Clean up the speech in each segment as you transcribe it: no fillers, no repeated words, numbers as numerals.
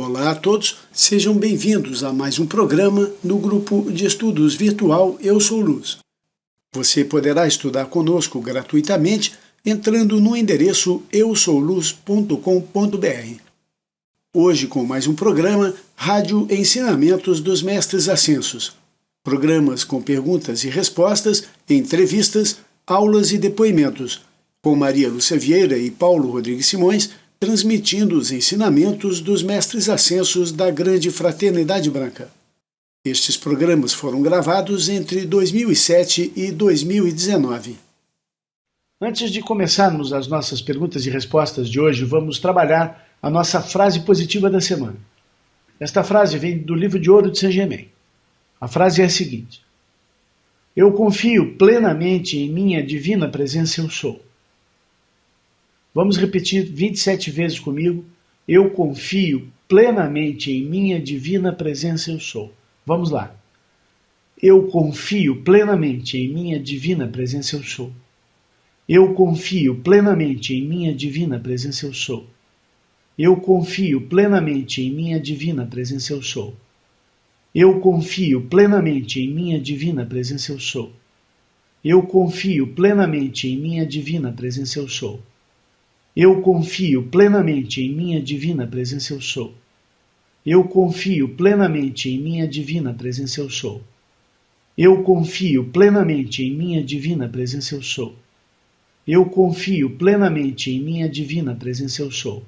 Olá a todos, sejam bem-vindos a mais um programa no grupo de estudos virtual Eu Sou Luz. Você poderá estudar conosco gratuitamente entrando no endereço eusouluz.com.br. Hoje com mais um programa Rádio Ensinamentos dos Mestres Ascensos. Programas com perguntas e respostas, entrevistas, aulas e depoimentos, com Maria Lúcia Vieira e Paulo Rodrigues Simões, transmitindo os ensinamentos dos Mestres Ascensos da Grande Fraternidade Branca. Estes programas foram gravados entre 2007 e 2019. Antes de começarmos as nossas perguntas e respostas de hoje, vamos trabalhar a nossa frase positiva da semana. Esta frase vem do livro de ouro de Saint Germain. A frase é a seguinte: eu confio plenamente em minha divina presença eu sou. Vamos repetir 27 vezes comigo. Eu confio plenamente em minha divina presença eu sou. Vamos lá. Eu confio plenamente em minha divina presença eu sou. Eu confio plenamente em minha divina presença eu sou. Eu confio plenamente em minha divina presença eu sou. Eu confio plenamente em minha divina presença eu sou. Eu confio plenamente em minha divina presença eu sou. Eu confio plenamente em minha divina presença eu sou. Eu confio plenamente em minha divina presença eu sou. Eu confio plenamente em minha divina presença eu sou. Eu confio plenamente em minha divina presença eu sou.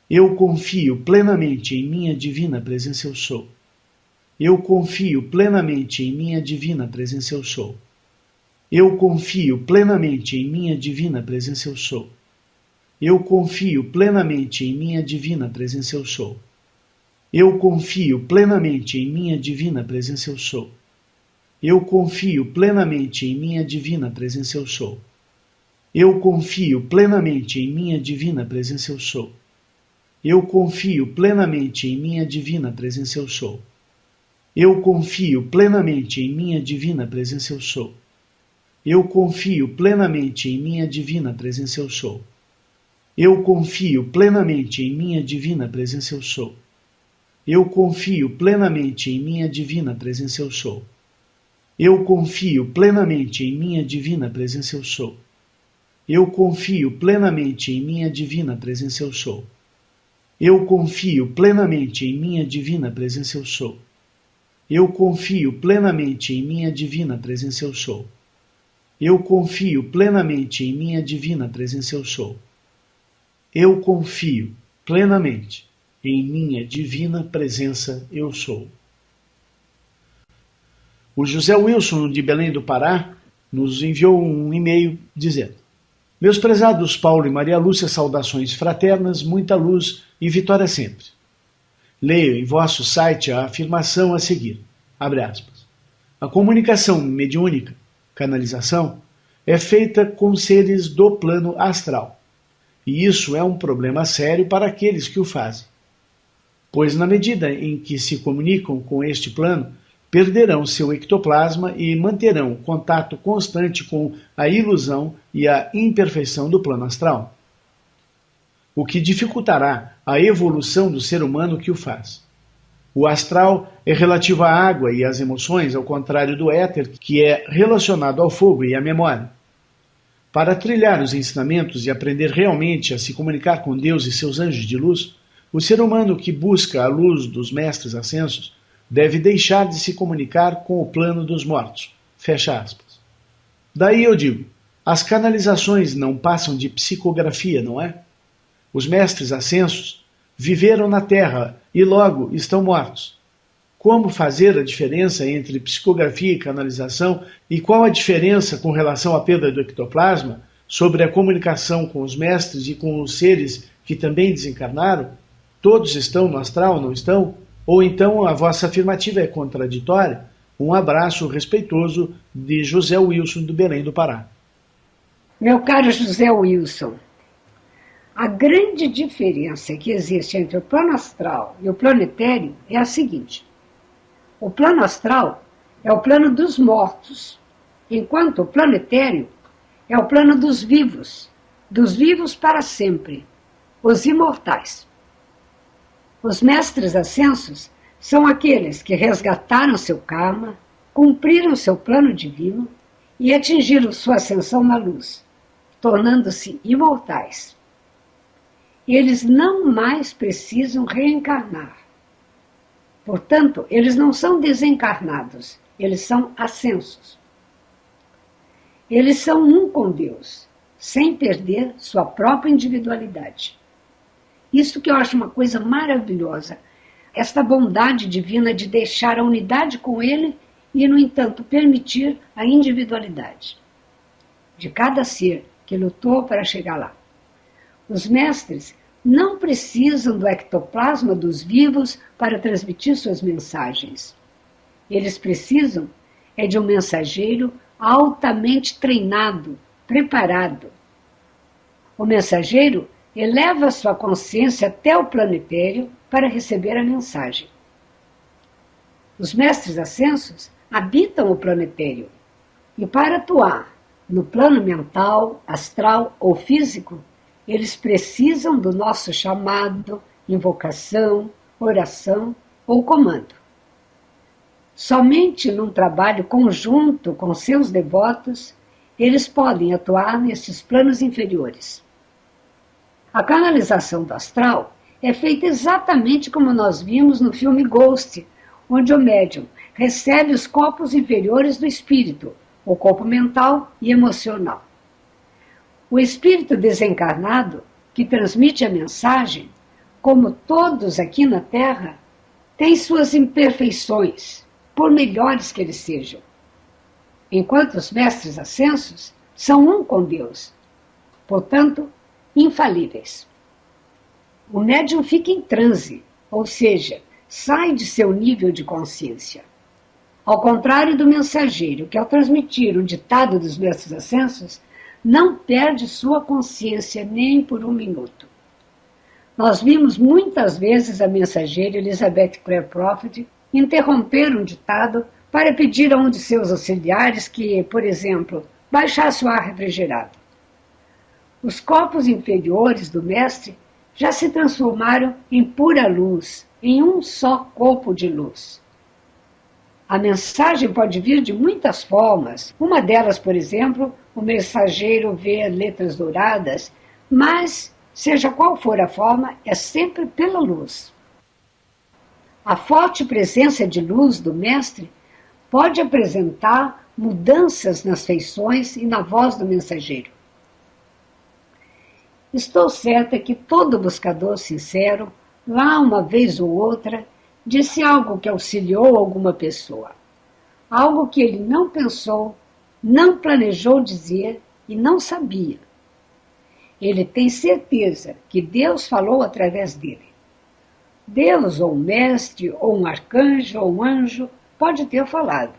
Eu confio plenamente em minha divina presença eu sou. Eu confio plenamente em minha divina presença eu sou. Eu confio plenamente em minha divina presença eu sou. Eu confio plenamente em minha divina presença eu sou. Eu confio plenamente em minha divina presença eu sou. Eu confio plenamente em minha divina presença eu sou. Eu confio plenamente em minha divina presença eu sou. Eu confio plenamente em minha divina presença eu sou. Eu confio plenamente em minha divina presença eu sou. Eu confio plenamente em minha divina presença eu sou. Eu confio plenamente em minha divina presença eu sou. Eu confio plenamente em minha divina presença eu sou. Eu confio plenamente em minha divina presença eu sou. Eu confio plenamente em minha divina presença eu sou. Eu confio plenamente em minha divina presença eu sou. Eu confio plenamente em minha divina presença eu sou. Eu confio plenamente em minha divina presença eu sou. Eu confio plenamente em minha divina presença eu sou. O José Wilson de Belém do Pará nos enviou um e-mail dizendo: meus prezados Paulo e Maria Lúcia, saudações fraternas, muita luz e vitória sempre. Leio em vosso site a afirmação a seguir, abre aspas. A comunicação mediúnica, canalização, é feita com seres do plano astral. E isso é um problema sério para aqueles que o fazem. Pois na medida em que se comunicam com este plano, perderão seu ectoplasma e manterão contato constante com a ilusão e a imperfeição do plano astral, o que dificultará a evolução do ser humano que o faz. O astral é relativo à água e às emoções, ao contrário do éter, que é relacionado ao fogo e à memória. Para trilhar os ensinamentos e aprender realmente a se comunicar com Deus e seus anjos de luz, o ser humano que busca a luz dos mestres ascensos deve deixar de se comunicar com o plano dos mortos. Fecha aspas. Daí eu digo, as canalizações não passam de psicografia, não é? Os mestres ascensos viveram na Terra e logo estão mortos. Como fazer a diferença entre psicografia e canalização e qual a diferença com relação à perda do ectoplasma sobre a comunicação com os mestres e com os seres que também desencarnaram? Todos estão no astral, não estão? Ou então a vossa afirmativa é contraditória? Um abraço respeitoso de José Wilson do Belém do Pará. Meu caro José Wilson, a grande diferença que existe entre o plano astral e o plano etéreo é a seguinte. O plano astral é o plano dos mortos, enquanto o plano etéreo é o plano dos vivos para sempre, os imortais. Os mestres ascensos são aqueles que resgataram seu karma, cumpriram seu plano divino e atingiram sua ascensão na luz, tornando-se imortais. Eles não mais precisam reencarnar. Portanto, eles não são desencarnados, eles são ascensos. Eles são um com Deus, sem perder sua própria individualidade. Isso que eu acho uma coisa maravilhosa, esta bondade divina de deixar a unidade com Ele e, no entanto, permitir a individualidade de cada ser que lutou para chegar lá. Os mestres não precisam do ectoplasma dos vivos para transmitir suas mensagens. Eles precisam de um mensageiro altamente treinado, preparado. O mensageiro eleva sua consciência até o planetério para receber a mensagem. Os mestres ascensos habitam o planetério e, para atuar no plano mental, astral ou físico, eles precisam do nosso chamado, invocação, oração ou comando. Somente num trabalho conjunto com seus devotos, eles podem atuar nesses planos inferiores. A canalização do astral é feita exatamente como nós vimos no filme Ghost, onde o médium recebe os corpos inferiores do espírito, o corpo mental e emocional. O espírito desencarnado, que transmite a mensagem, como todos aqui na Terra, tem suas imperfeições, por melhores que eles sejam. Enquanto os mestres ascensos são um com Deus, portanto, infalíveis. O médium fica em transe, ou seja, sai de seu nível de consciência. Ao contrário do mensageiro, que ao transmitir um ditado dos mestres ascensos, não perde sua consciência nem por um minuto. Nós vimos muitas vezes a mensageira Elizabeth Clare Prophet interromper um ditado para pedir a um de seus auxiliares que, por exemplo, baixasse o ar refrigerado. Os corpos inferiores do mestre já se transformaram em pura luz, em um só corpo de luz. A mensagem pode vir de muitas formas. Uma delas, por exemplo, o mensageiro vê letras douradas, mas, seja qual for a forma, é sempre pela luz. A forte presença de luz do mestre pode apresentar mudanças nas feições e na voz do mensageiro. Estou certa que todo buscador sincero, lá uma vez ou outra, disse algo que auxiliou alguma pessoa. Algo que ele não pensou, não planejou dizer e não sabia. Ele tem certeza que Deus falou através dele. Deus, ou um mestre, ou um arcanjo, ou um anjo, pode ter falado.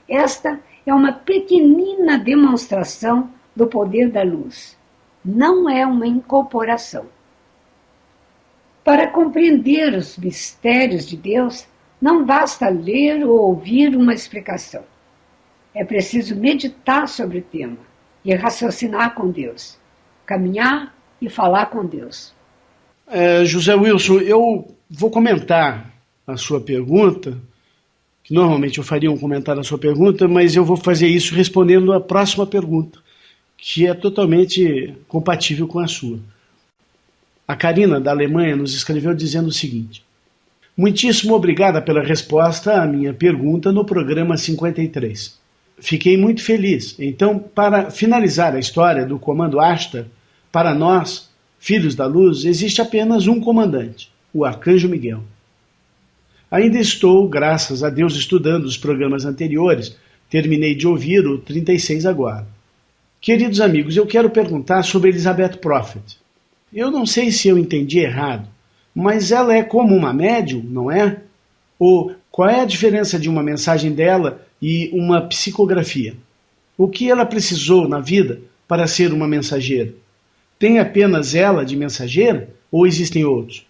Esta é uma pequenina demonstração do poder da luz. Não é uma incorporação. Para compreender os mistérios de Deus, não basta ler ou ouvir uma explicação. É preciso meditar sobre o tema e raciocinar com Deus, caminhar e falar com Deus. José Wilson, eu vou comentar a sua pergunta, que normalmente eu faria um comentário à sua pergunta, mas eu vou fazer isso respondendo a próxima pergunta, que é totalmente compatível com a sua. A Karina, da Alemanha, nos escreveu dizendo o seguinte: muitíssimo obrigada pela resposta à minha pergunta no programa 53. Fiquei muito feliz. Então, para finalizar a história do comando Ashtar, para nós, filhos da luz, existe apenas um comandante, o Arcanjo Miguel. Ainda estou, graças a Deus, estudando os programas anteriores. Terminei de ouvir o 36 agora. Queridos amigos, eu quero perguntar sobre Elizabeth Prophet. Eu não sei se eu entendi errado, mas ela é como uma médium, não é? Ou qual é a diferença de uma mensagem dela e uma psicografia? O que ela precisou na vida para ser uma mensageira? Tem apenas ela de mensageira ou existem outros?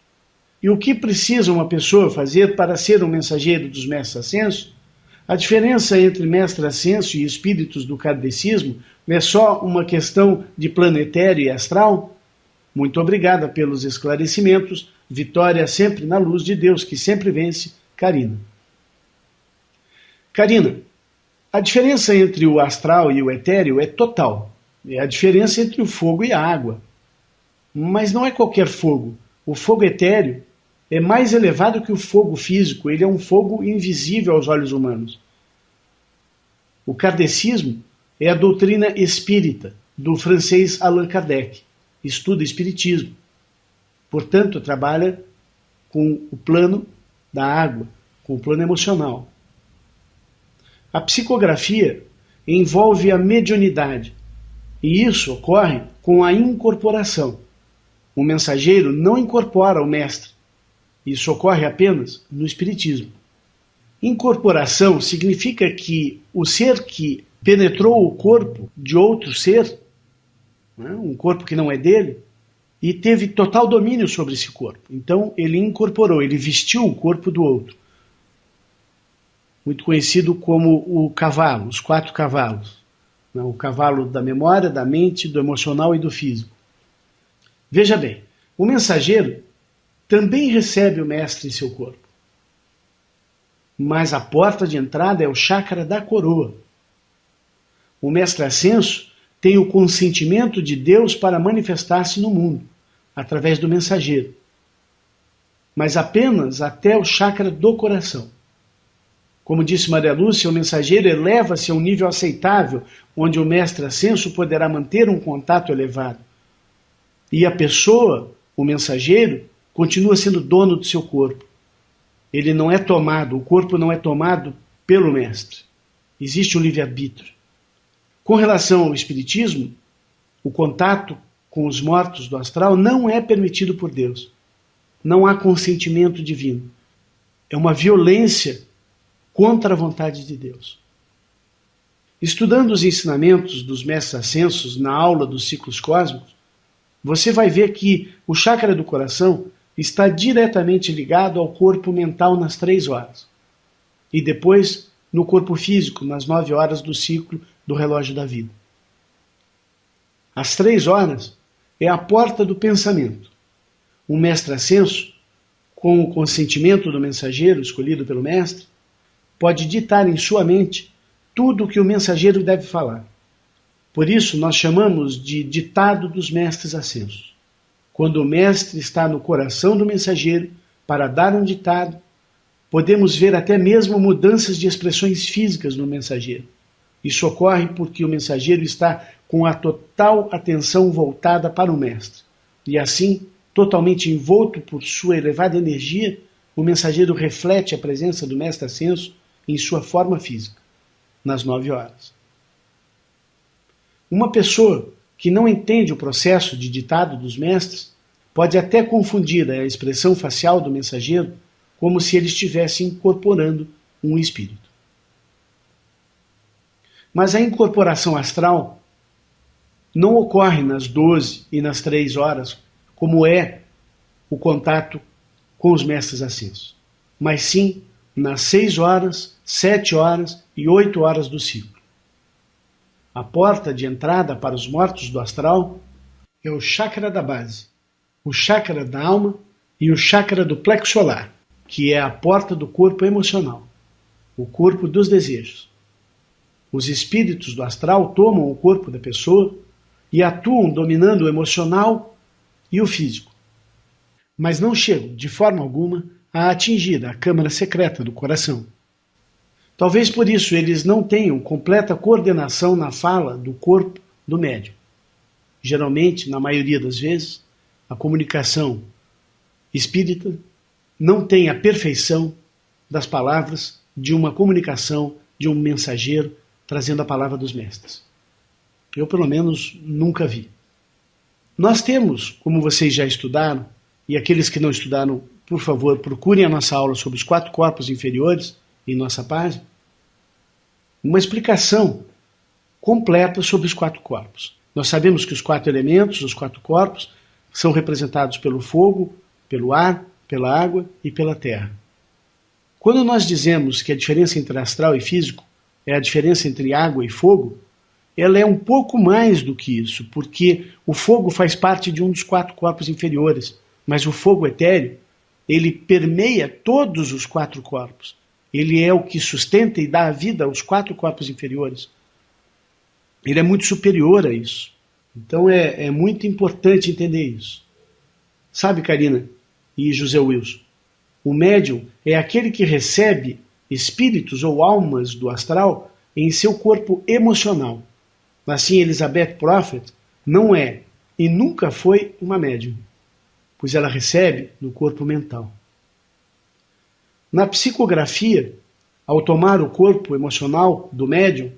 E o que precisa uma pessoa fazer para ser um mensageiro dos mestres ascensos? A diferença entre mestre ascenso e espíritos do kardecismo é só uma questão de planetário e astral? Muito obrigada pelos esclarecimentos. Vitória sempre na luz de Deus, que sempre vence, Karina. Karina, a diferença entre o astral e o etéreo é total. É a diferença entre o fogo e a água. Mas não é qualquer fogo. O fogo etéreo é mais elevado que o fogo físico. Ele é um fogo invisível aos olhos humanos. O kardecismo é a doutrina espírita do francês Allan Kardec. Estuda espiritismo. Portanto, trabalha com o plano da água, com o plano emocional. A psicografia envolve a mediunidade, e isso ocorre com a incorporação. O mensageiro não incorpora o mestre. Isso ocorre apenas no espiritismo. Incorporação significa que o ser que penetrou o corpo de outro ser, um corpo que não é dele, e teve total domínio sobre esse corpo. Então ele incorporou, ele vestiu o corpo do outro. Muito conhecido como o cavalo, os 4 cavalos. O cavalo da memória, da mente, do emocional e do físico. Veja bem, o mensageiro também recebe o mestre em seu corpo. Mas a porta de entrada é o chakra da coroa. O mestre ascenso tem o consentimento de Deus para manifestar-se no mundo, através do mensageiro. Mas apenas até o chakra do coração. Como disse Maria Lúcia, o mensageiro eleva-se a um nível aceitável, onde o mestre ascenso poderá manter um contato elevado. E a pessoa, o mensageiro, continua sendo dono do seu corpo. Ele não é tomado, o corpo não é tomado pelo mestre. Existe um livre-arbítrio. Com relação ao espiritismo, o contato com os mortos do astral não é permitido por Deus. Não há consentimento divino. É uma violência contra a vontade de Deus. Estudando os ensinamentos dos mestres ascensos na aula dos ciclos cósmicos, você vai ver que o chakra do coração está diretamente ligado ao corpo mental nas 3 horas. E depois no corpo físico, nas 9 horas do ciclo do relógio da vida. As 3 horas é a porta do pensamento. O mestre ascenso, com o consentimento do mensageiro escolhido pelo mestre, pode ditar em sua mente tudo o que o mensageiro deve falar. Por isso nós chamamos de ditado dos mestres ascensos. Quando o mestre está no coração do mensageiro para dar um ditado, podemos ver até mesmo mudanças de expressões físicas no mensageiro. Isso ocorre porque o mensageiro está com a total atenção voltada para o mestre. E assim, totalmente envolto por sua elevada energia, o mensageiro reflete a presença do mestre ascenso em sua forma física, nas 9 horas. Uma pessoa que não entende o processo de ditado dos mestres pode até confundir a expressão facial do mensageiro como se ele estivesse incorporando um espírito. Mas a incorporação astral não ocorre nas 12 e nas 3 horas, como é o contato com os mestres ascensos, mas sim nas 6 horas, 7 horas e 8 horas do ciclo. A porta de entrada para os mortos do astral é o chakra da base, o chakra da alma e o chakra do plexo solar, que é a porta do corpo emocional, o corpo dos desejos. Os espíritos do astral tomam o corpo da pessoa e atuam dominando o emocional e o físico, mas não chegam, de forma alguma, a atingir a câmara secreta do coração. Talvez por isso eles não tenham completa coordenação na fala do corpo do médium. Geralmente, na maioria das vezes, a comunicação espírita não tem a perfeição das palavras de uma comunicação de um mensageiro trazendo a palavra dos mestres. Eu, pelo menos, nunca vi. Nós temos, como vocês já estudaram, e aqueles que não estudaram, por favor, procurem a nossa aula sobre os 4 corpos inferiores em nossa página, uma explicação completa sobre os 4 corpos. Nós sabemos que os 4 elementos, os 4 corpos, são representados pelo fogo, pelo ar, pela água e pela terra. Quando nós dizemos que a diferença entre astral e físico é a diferença entre água e fogo, ela é um pouco mais do que isso, porque o fogo faz parte de um dos 4 corpos inferiores, Mas o fogo etéreo, ele permeia todos os 4 corpos. Ele é o que sustenta e dá a vida aos 4 corpos inferiores. Ele é muito superior a isso. Então é muito importante entender isso. Sabe, Karina e José Wilson, o médium é aquele que recebe espíritos ou almas do astral em seu corpo emocional. Assim, Elizabeth Prophet não é e nunca foi uma médium, pois ela recebe no corpo mental. Na psicografia, ao tomar o corpo emocional do médium,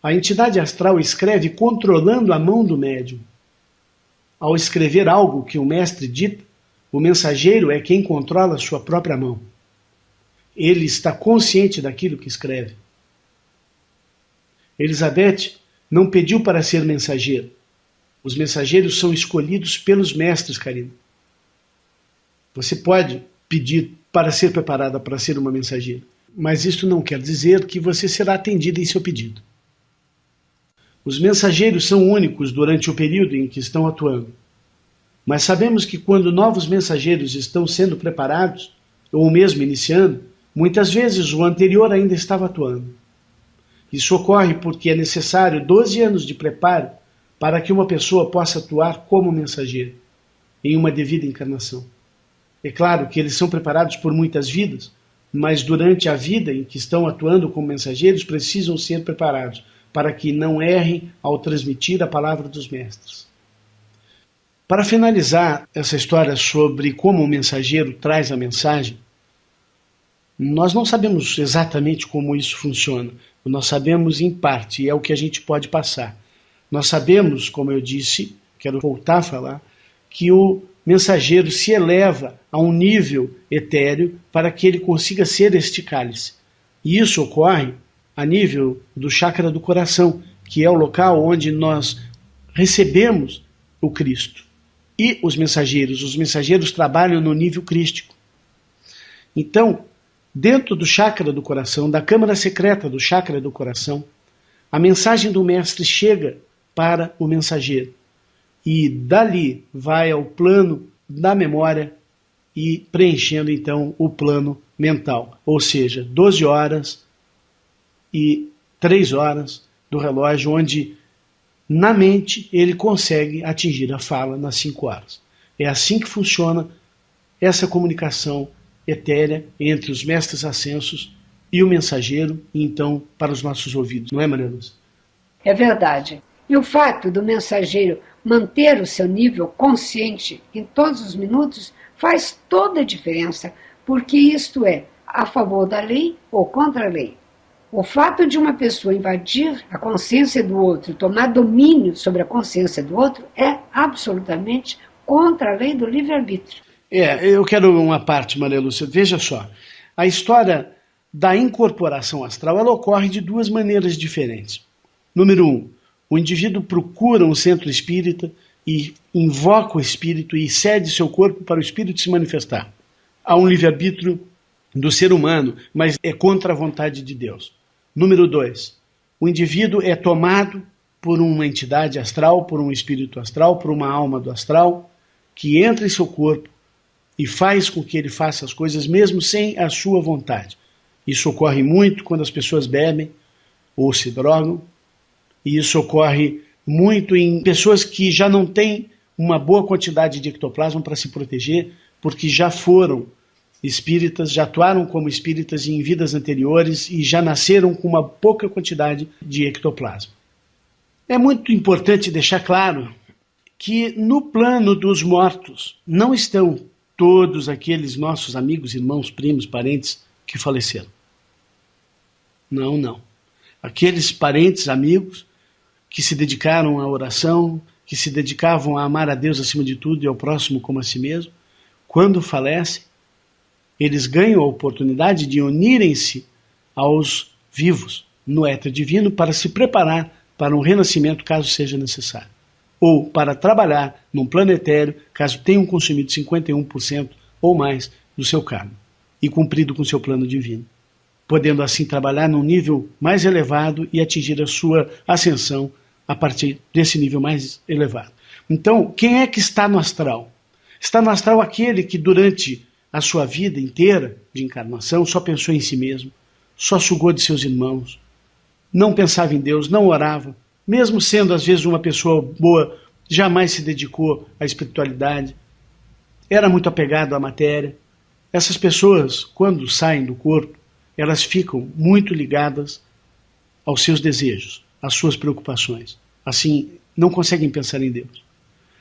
a entidade astral escreve controlando a mão do médium. Ao escrever algo que o mestre dita, o mensageiro é quem controla sua própria mão. Ele está consciente daquilo que escreve. Elizabeth não pediu para ser mensageiro. Os mensageiros são escolhidos pelos mestres, Karina. Você pode pedir para ser preparada para ser uma mensageira, mas isso não quer dizer que você será atendida em seu pedido. Os mensageiros são únicos durante o período em que estão atuando. Mas sabemos que quando novos mensageiros estão sendo preparados, ou mesmo iniciando, muitas vezes o anterior ainda estava atuando. Isso ocorre porque é necessário 12 anos de preparo para que uma pessoa possa atuar como mensageiro, em uma devida encarnação. É claro que eles são preparados por muitas vidas, mas durante a vida em que estão atuando como mensageiros precisam ser preparados para que não errem ao transmitir a palavra dos mestres. Para finalizar essa história sobre como o mensageiro traz a mensagem, nós não sabemos exatamente como isso funciona. Nós sabemos em parte, e é o que a gente pode passar. Nós sabemos, como eu disse, quero voltar a falar, que o mensageiro se eleva a um nível etéreo para que ele consiga ser este cálice. E isso ocorre a nível do chakra do coração, que é o local onde nós recebemos o Cristo. E os mensageiros trabalham no nível crístico. Então, dentro do chakra do coração, da câmara secreta do chakra do coração, a mensagem do mestre chega para o mensageiro. E dali vai ao plano da memória e preenchendo então o plano mental. Ou seja, 12 horas e 3 horas do relógio, onde na mente ele consegue atingir a fala nas 5 horas. É assim que funciona essa comunicação etérea entre os mestres ascensos e o mensageiro, e então para os nossos ouvidos. Não é, Maria Lúcia? É verdade. E o fato do mensageiro manter o seu nível consciente em todos os minutos faz toda a diferença, porque isto é a favor da lei ou contra a lei. O fato de uma pessoa invadir a consciência do outro, tomar domínio sobre a consciência do outro, é absolutamente contra a lei do livre-arbítrio. Eu quero uma parte, Maria Lúcia. Veja só, a história da incorporação astral ela ocorre de 2 maneiras diferentes. Número 1, o indivíduo procura um centro espírita e invoca o espírito e cede seu corpo para o espírito se manifestar. Há um livre-arbítrio do ser humano, mas é contra a vontade de Deus. Número 2, o indivíduo é tomado por uma entidade astral, por um espírito astral, por uma alma do astral, que entra em seu corpo e faz com que ele faça as coisas mesmo sem a sua vontade. Isso ocorre muito quando as pessoas bebem ou se drogam, e isso ocorre muito em pessoas que já não têm uma boa quantidade de ectoplasma para se proteger, porque já foram espíritas, já atuaram como espíritas em vidas anteriores e já nasceram com uma pouca quantidade de ectoplasma. É muito importante deixar claro que no plano dos mortos não estão todos aqueles nossos amigos, irmãos, primos, parentes que faleceram. Não. Aqueles parentes, amigos que se dedicaram à oração, que se dedicavam a amar a Deus acima de tudo e ao próximo como a si mesmo, quando falecem, eles ganham a oportunidade de unirem-se aos vivos no éter divino para se preparar para um renascimento caso seja necessário. Ou para trabalhar num plano etéreo caso tenham consumido 51% ou mais do seu karma e cumprido com seu plano divino, podendo assim trabalhar num nível mais elevado e atingir a sua ascensão a partir desse nível mais elevado. Então, quem é que está no astral? Está no astral aquele que durante a sua vida inteira de encarnação só pensou em si mesmo, só sugou de seus irmãos, não pensava em Deus, não orava, mesmo sendo às vezes uma pessoa boa, jamais se dedicou à espiritualidade, era muito apegado à matéria. Essas pessoas, quando saem do corpo, elas ficam muito ligadas aos seus desejos, às suas preocupações. Assim, não conseguem pensar em Deus.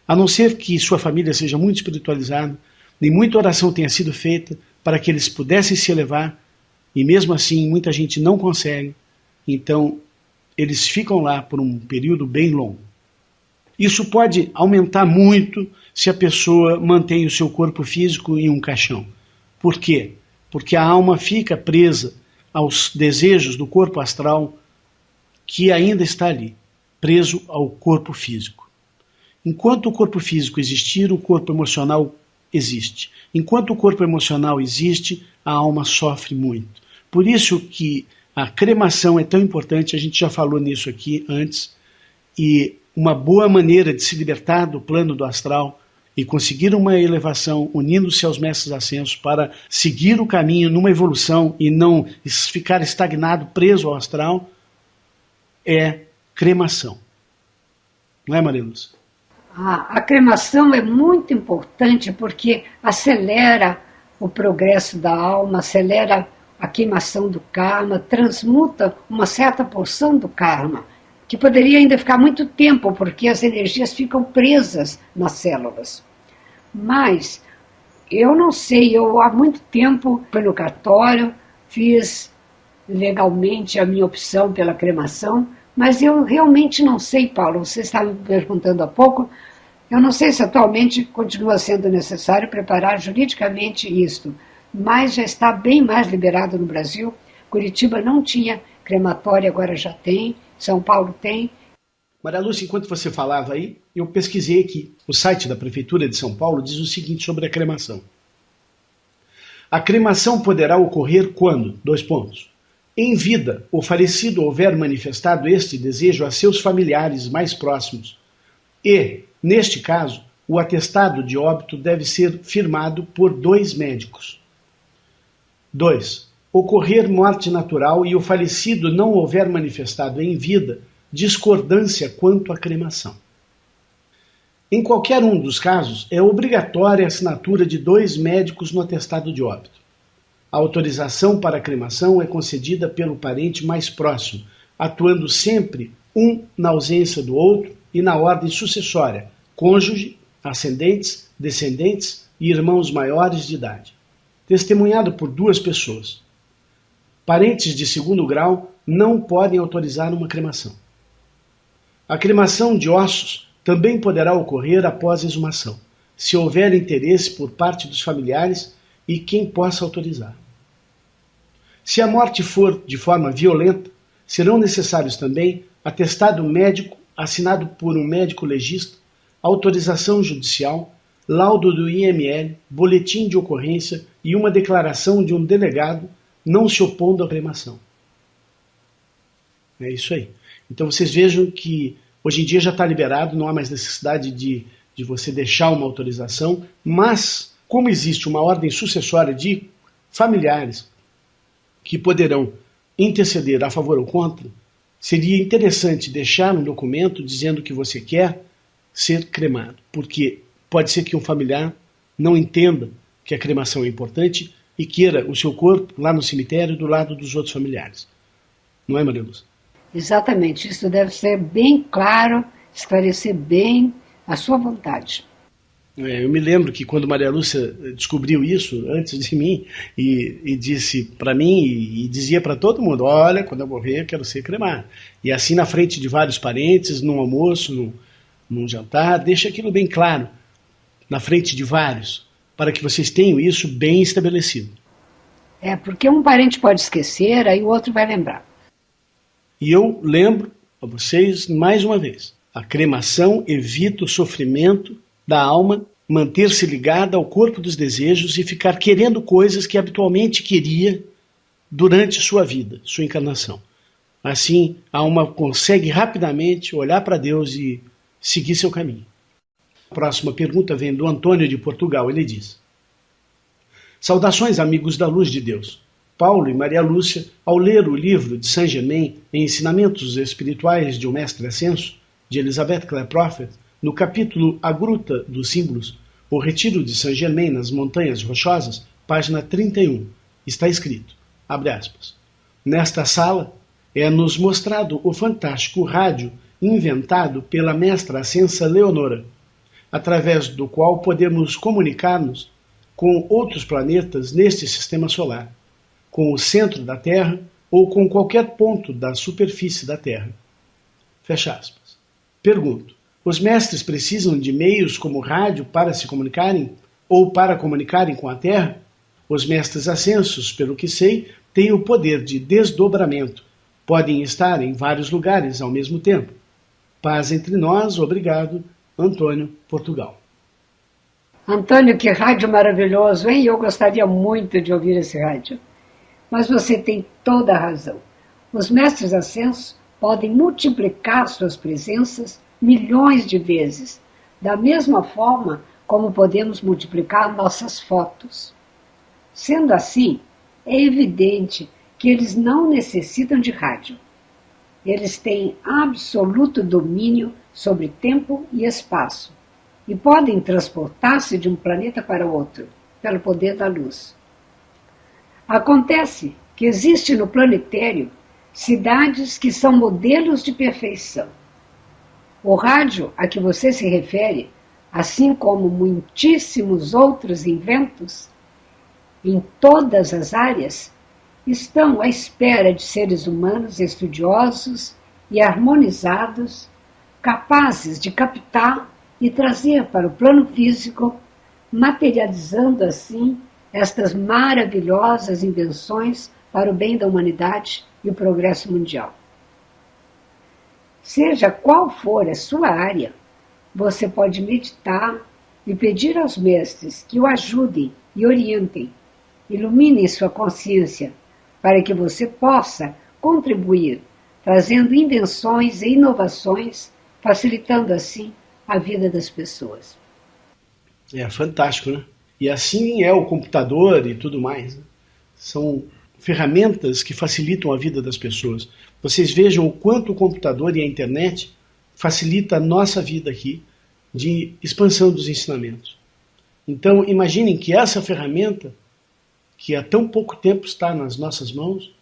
A não ser que sua família seja muito espiritualizada, nem muita oração tenha sido feita para que eles pudessem se elevar, e mesmo assim muita gente não consegue, então eles ficam lá por um período bem longo. Isso pode aumentar muito se a pessoa mantém o seu corpo físico em um caixão. Por quê? Porque a alma fica presa aos desejos do corpo astral que ainda está ali, preso ao corpo físico. Enquanto o corpo físico existir, o corpo emocional existe. Enquanto o corpo emocional existe, a alma sofre muito. Por isso que a cremação é tão importante, a gente já falou nisso aqui antes, e uma boa maneira de se libertar do plano do astral e conseguir uma elevação unindo-se aos mestres ascensos para seguir o caminho numa evolução e não ficar estagnado, preso ao astral, é cremação. Não é, Maria Lúcia? A cremação é muito importante porque acelera o progresso da alma, acelera a queimação do karma, transmuta uma certa porção do karma, que poderia ainda ficar muito tempo, porque as energias ficam presas nas células. Mas eu não sei, eu há muito tempo fui no cartório, fiz legalmente a minha opção pela cremação, mas eu realmente não sei, Paulo, você estava me perguntando há pouco, eu não sei se atualmente continua sendo necessário preparar juridicamente isto, mas já está bem mais liberado no Brasil. Curitiba não tinha crematório, agora já tem, São Paulo tem. Maria Lúcia, enquanto você falava aí, eu pesquisei aqui. O site da Prefeitura de São Paulo diz o seguinte sobre a cremação. A cremação poderá ocorrer quando? : Em vida, o falecido houver manifestado este desejo a seus familiares mais próximos e, neste caso, o atestado de óbito deve ser firmado por 2 médicos. 2. Ocorrer morte natural e o falecido não houver manifestado em vida discordância quanto à cremação. Em qualquer um dos casos, é obrigatória a assinatura de 2 médicos no atestado de óbito. A autorização para a cremação é concedida pelo parente mais próximo, atuando sempre um na ausência do outro e na ordem sucessória, cônjuge, ascendentes, descendentes e irmãos maiores de idade. Testemunhado por 2 pessoas. Parentes de segundo grau não podem autorizar uma cremação. A cremação de ossos também poderá ocorrer após a exumação, se houver interesse por parte dos familiares e quem possa autorizar. Se a morte for de forma violenta, serão necessários também atestado médico assinado por um médico legista, autorização judicial, laudo do IML, boletim de ocorrência e uma declaração de um delegado não se opondo à cremação. É isso aí. Então vocês vejam que hoje em dia já está liberado, não há mais necessidade de você deixar uma autorização, mas como existe uma ordem sucessória de familiares que poderão interceder a favor ou contra, seria interessante deixar um documento dizendo que você quer ser cremado, porque pode ser que um familiar não entenda que a cremação é importante e queira o seu corpo lá no cemitério do lado dos outros familiares. Não é, Maria Lúcia? Exatamente, isso deve ser bem claro, esclarecer bem a sua vontade. Eu me lembro que quando Maria Lúcia descobriu isso antes de mim e disse para mim e dizia para todo mundo, olha, quando eu morrer eu quero ser cremado. E assim na frente de vários parentes, num almoço, num jantar, deixa aquilo bem claro, na frente de vários, para que vocês tenham isso bem estabelecido. É, porque um parente pode esquecer, aí o outro vai lembrar. E eu lembro a vocês mais uma vez, a cremação evita o sofrimento da alma, manter-se ligada ao corpo dos desejos e ficar querendo coisas que habitualmente queria durante sua vida, sua encarnação. Assim, a alma consegue rapidamente olhar para Deus e seguir seu caminho. A próxima pergunta vem do Antônio de Portugal. Ele diz: saudações, amigos da luz de Deus. Paulo e Maria Lúcia, ao ler o livro de Saint-Germain, Ensinamentos Espirituais de um Mestre Ascenso, de Elizabeth Clare Prophet, no capítulo A Gruta dos Símbolos, o Retiro de Saint-Germain nas Montanhas Rochosas, página 31, está escrito, abre aspas, nesta sala é-nos mostrado o fantástico rádio inventado pela mestra Ascensa Leonora, através do qual podemos comunicar-nos com outros planetas neste sistema solar, com o centro da Terra ou com qualquer ponto da superfície da Terra. Fecha aspas. Pergunto, os mestres precisam de meios como rádio para se comunicarem ou para comunicarem com a Terra? Os mestres ascensos, pelo que sei, têm o poder de desdobramento. Podem estar em vários lugares ao mesmo tempo. Paz entre nós, obrigado, Antônio, Portugal. Antônio, que rádio maravilhoso, hein? Eu gostaria muito de ouvir esse rádio. Mas você tem toda a razão. Os mestres ascensos podem multiplicar suas presenças milhões de vezes, da mesma forma como podemos multiplicar nossas fotos. Sendo assim, é evidente que eles não necessitam de rádio. Eles têm absoluto domínio sobre tempo e espaço e podem transportar-se de um planeta para outro, pelo poder da luz. Acontece que existe no planetério cidades que são modelos de perfeição. O rádio a que você se refere, assim como muitíssimos outros inventos, em todas as áreas, estão à espera de seres humanos estudiosos e harmonizados, capazes de captar e trazer para o plano físico, materializando assim estas maravilhosas invenções para o bem da humanidade e o progresso mundial. Seja qual for a sua área, você pode meditar e pedir aos mestres que o ajudem e orientem, iluminem sua consciência para que você possa contribuir, trazendo invenções e inovações, facilitando assim a vida das pessoas. É fantástico, né? E assim é o computador e tudo mais. Né? São ferramentas que facilitam a vida das pessoas. Vocês vejam o quanto o computador e a internet facilita a nossa vida aqui de expansão dos ensinamentos. Então, imaginem que essa ferramenta, que há tão pouco tempo está nas nossas mãos,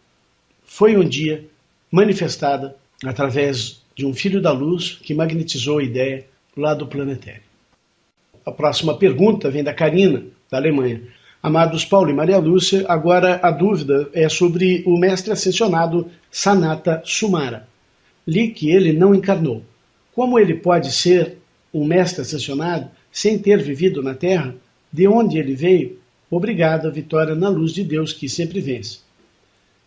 foi um dia manifestada através de um filho da luz que magnetizou a ideia lá do planetário. A próxima pergunta vem da Karina, da Alemanha. Amados Paulo e Maria Lúcia, agora a dúvida é sobre o mestre ascensionado Sanata Sumara. Li que ele não encarnou. Como ele pode ser um mestre ascensionado sem ter vivido na Terra? De onde ele veio? Obrigada, vitória na luz de Deus que sempre vence.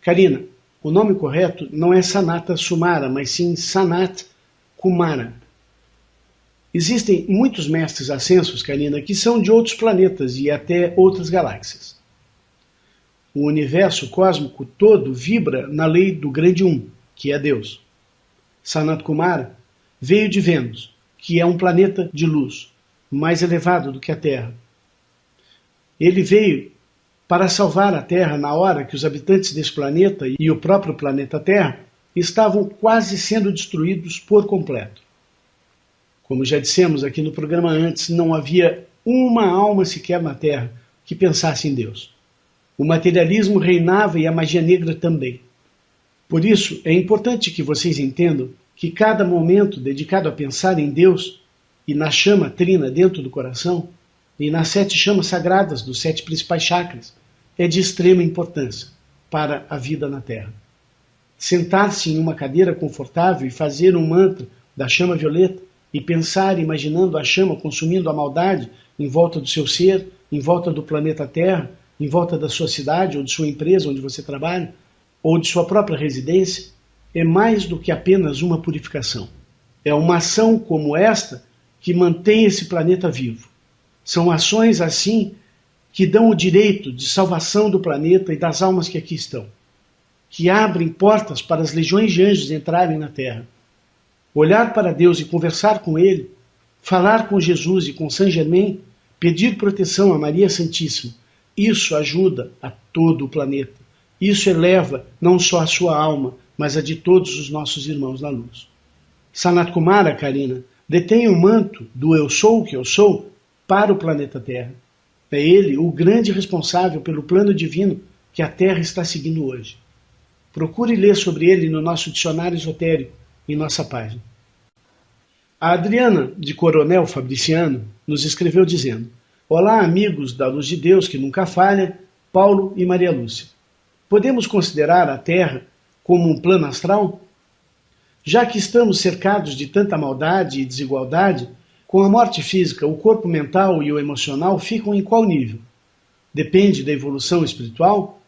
Karina, o nome correto não é Sanata Sumara, mas sim Sanat Kumara. Existem muitos mestres ascensos, Karina, que são de outros planetas e até outras galáxias. O universo cósmico todo vibra na lei do grande Um, que é Deus. Sanat Kumara veio de Vênus, que é um planeta de luz, mais elevado do que a Terra. Ele veio para salvar a Terra na hora que os habitantes desse planeta e o próprio planeta Terra estavam quase sendo destruídos por completo. Como já dissemos aqui no programa antes, não havia uma alma sequer na Terra que pensasse em Deus. O materialismo reinava e a magia negra também. Por isso, é importante que vocês entendam que cada momento dedicado a pensar em Deus e na chama trina dentro do coração e nas 7 chamas sagradas dos 7 principais chakras é de extrema importância para a vida na Terra. Sentar-se em uma cadeira confortável e fazer um mantra da chama violeta e pensar imaginando a chama consumindo a maldade em volta do seu ser, em volta do planeta Terra, em volta da sua cidade ou de sua empresa onde você trabalha, ou de sua própria residência, é mais do que apenas uma purificação. É uma ação como esta que mantém esse planeta vivo. São ações assim que dão o direito de salvação do planeta e das almas que aqui estão, que abrem portas para as legiões de anjos entrarem na Terra. Olhar para Deus e conversar com Ele falar com Jesus e com Saint Germain, pedir proteção a Maria Santíssima, isso ajuda a todo o planeta. Isso eleva não só a sua alma, mas a de todos os nossos irmãos na luz. Sanat Kumara, Karina, detém o manto do eu sou o que eu sou para o planeta Terra. É ele o grande responsável pelo plano divino que a Terra está seguindo hoje. Procure ler sobre ele no nosso dicionário esotérico, em nossa página. A Adriana, de Coronel Fabriciano, nos escreveu dizendo: Olá, amigos da Luz de Deus que nunca falha, Paulo e Maria Lúcia. Podemos considerar a Terra como um plano astral? Já que estamos cercados de tanta maldade e desigualdade, com a morte física, o corpo mental e o emocional ficam em qual nível? Depende da evolução espiritual?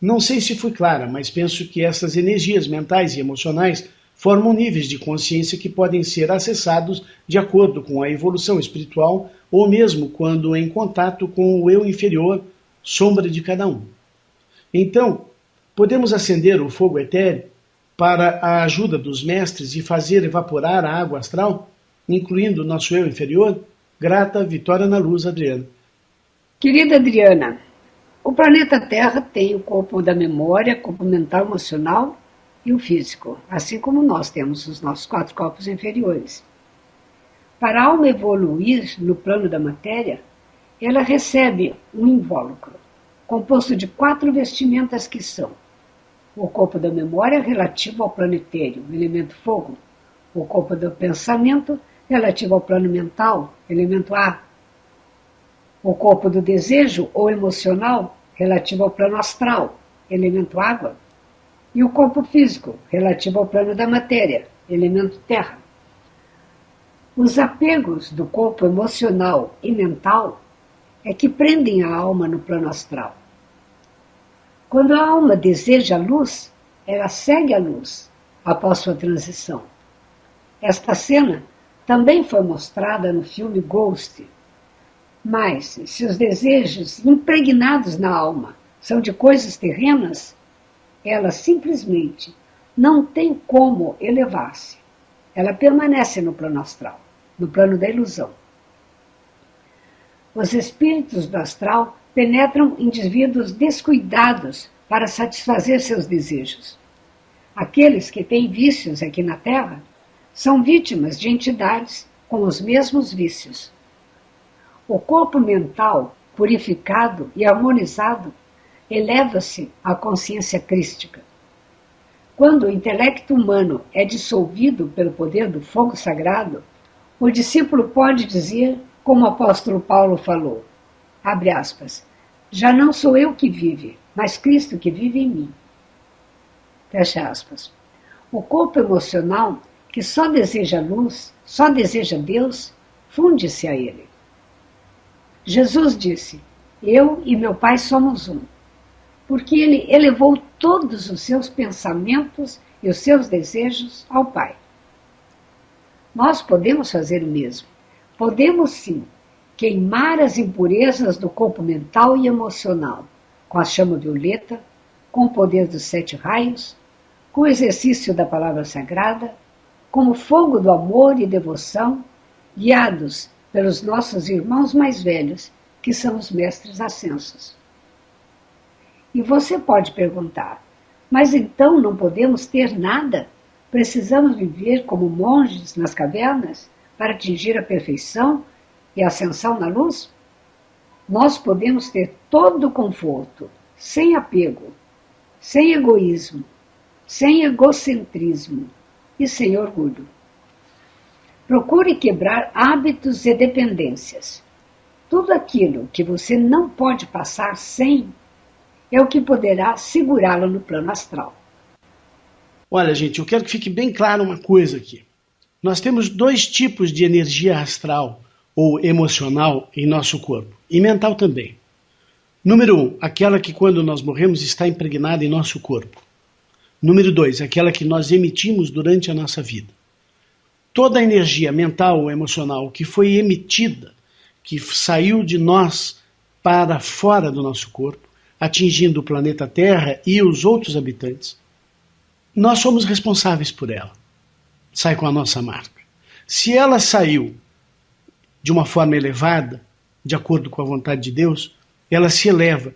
Não sei se fui clara, mas penso que essas energias mentais e emocionais formam níveis de consciência que podem ser acessados de acordo com a evolução espiritual ou mesmo quando em contato com o eu inferior, sombra de cada um. Então, podemos acender o fogo etéreo para a ajuda dos mestres e fazer evaporar a água astral, incluindo o nosso eu inferior? Grata, Vitória na Luz, Adriana. Querida Adriana, o planeta Terra tem o corpo da memória, corpo mental, emocional e o físico, assim como nós temos os nossos 4 corpos inferiores. Para a alma evoluir no plano da matéria, ela recebe um invólucro, composto de 4 vestimentas que são o corpo da memória relativo ao plano etéreo, elemento fogo, o corpo do pensamento relativo ao plano mental, elemento ar, o corpo do desejo ou emocional relativo ao plano astral, elemento água, e o corpo físico relativo ao plano da matéria, elemento terra. Os apegos do corpo emocional e mental é que prendem a alma no plano astral. Quando a alma deseja a luz, ela segue a luz após sua transição. Esta cena também foi mostrada no filme Ghost. Mas, se os desejos impregnados na alma são de coisas terrenas, ela simplesmente não tem como elevar-se. Ela permanece no plano astral, no plano da ilusão. Os espíritos do astral penetram indivíduos descuidados para satisfazer seus desejos. Aqueles que têm vícios aqui na Terra são vítimas de entidades com os mesmos vícios. O corpo mental, purificado e harmonizado, eleva-se à consciência crística. Quando o intelecto humano é dissolvido pelo poder do fogo sagrado, o discípulo pode dizer, como o apóstolo Paulo falou, abre aspas, já não sou eu que vive, mas Cristo que vive em mim. Fecha aspas. O corpo emocional, que só deseja luz, só deseja Deus, funde-se a Ele. Jesus disse, eu e meu Pai somos um, porque Ele elevou todos os seus pensamentos e os seus desejos ao Pai. Nós podemos fazer o mesmo. Podemos sim queimar as impurezas do corpo mental e emocional com a chama violeta, com o poder dos 7 raios, com o exercício da palavra sagrada, com o fogo do amor e devoção, guiados pelos nossos irmãos mais velhos, que são os mestres ascensos. E você pode perguntar, mas então não podemos ter nada? Precisamos viver como monges nas cavernas para atingir a perfeição e a ascensão na luz? Nós podemos ter todo o conforto, sem apego, sem egoísmo, sem egocentrismo e sem orgulho. Procure quebrar hábitos e dependências. Tudo aquilo que você não pode passar sem é o que poderá segurá-lo no plano astral. Olha, gente, eu quero que fique bem claro uma coisa aqui. Nós temos 2 tipos de energia astral ou emocional em nosso corpo, e mental também. Número 1, aquela que quando nós morremos está impregnada em nosso corpo. Número 2, aquela que nós emitimos durante a nossa vida. Toda a energia mental ou emocional que foi emitida, que saiu de nós para fora do nosso corpo, atingindo o planeta Terra e os outros habitantes, nós somos responsáveis por ela. Sai com a nossa marca. Se ela saiu de uma forma elevada, de acordo com a vontade de Deus, ela se eleva,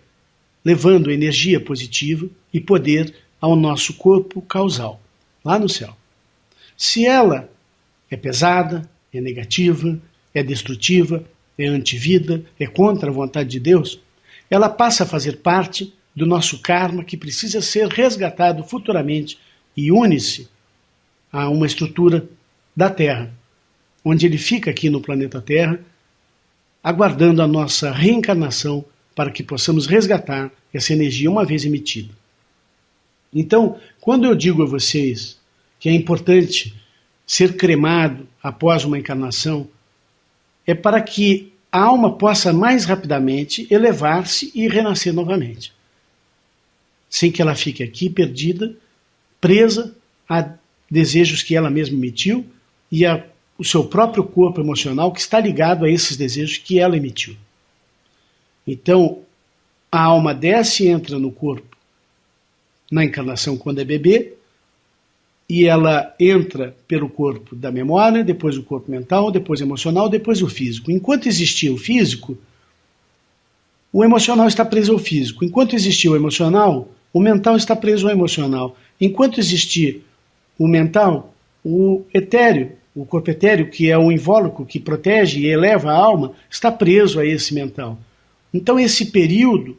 levando energia positiva e poder ao nosso corpo causal, lá no céu. Se ela é pesada, é negativa, é destrutiva, é antivida, é contra a vontade de Deus, ela passa a fazer parte do nosso karma que precisa ser resgatado futuramente e une-se a uma estrutura da Terra, onde ele fica aqui no planeta Terra, aguardando a nossa reencarnação para que possamos resgatar essa energia uma vez emitida. Então, quando eu digo a vocês que é importante ser cremado após uma encarnação, é para que a alma possa mais rapidamente elevar-se e renascer novamente, sem que ela fique aqui perdida, presa a desejos que ela mesma emitiu e o seu próprio corpo emocional que está ligado a esses desejos que ela emitiu. Então, a alma desce e entra no corpo na encarnação quando é bebê, e ela entra pelo corpo da memória, depois o corpo mental, depois emocional, depois o físico. Enquanto existia o físico, o emocional está preso ao físico. Enquanto existia o emocional, o mental está preso ao emocional. Enquanto existir o mental, o etéreo, o corpo etéreo, que é o invólucro que protege e eleva a alma, está preso a esse mental. Então esse período,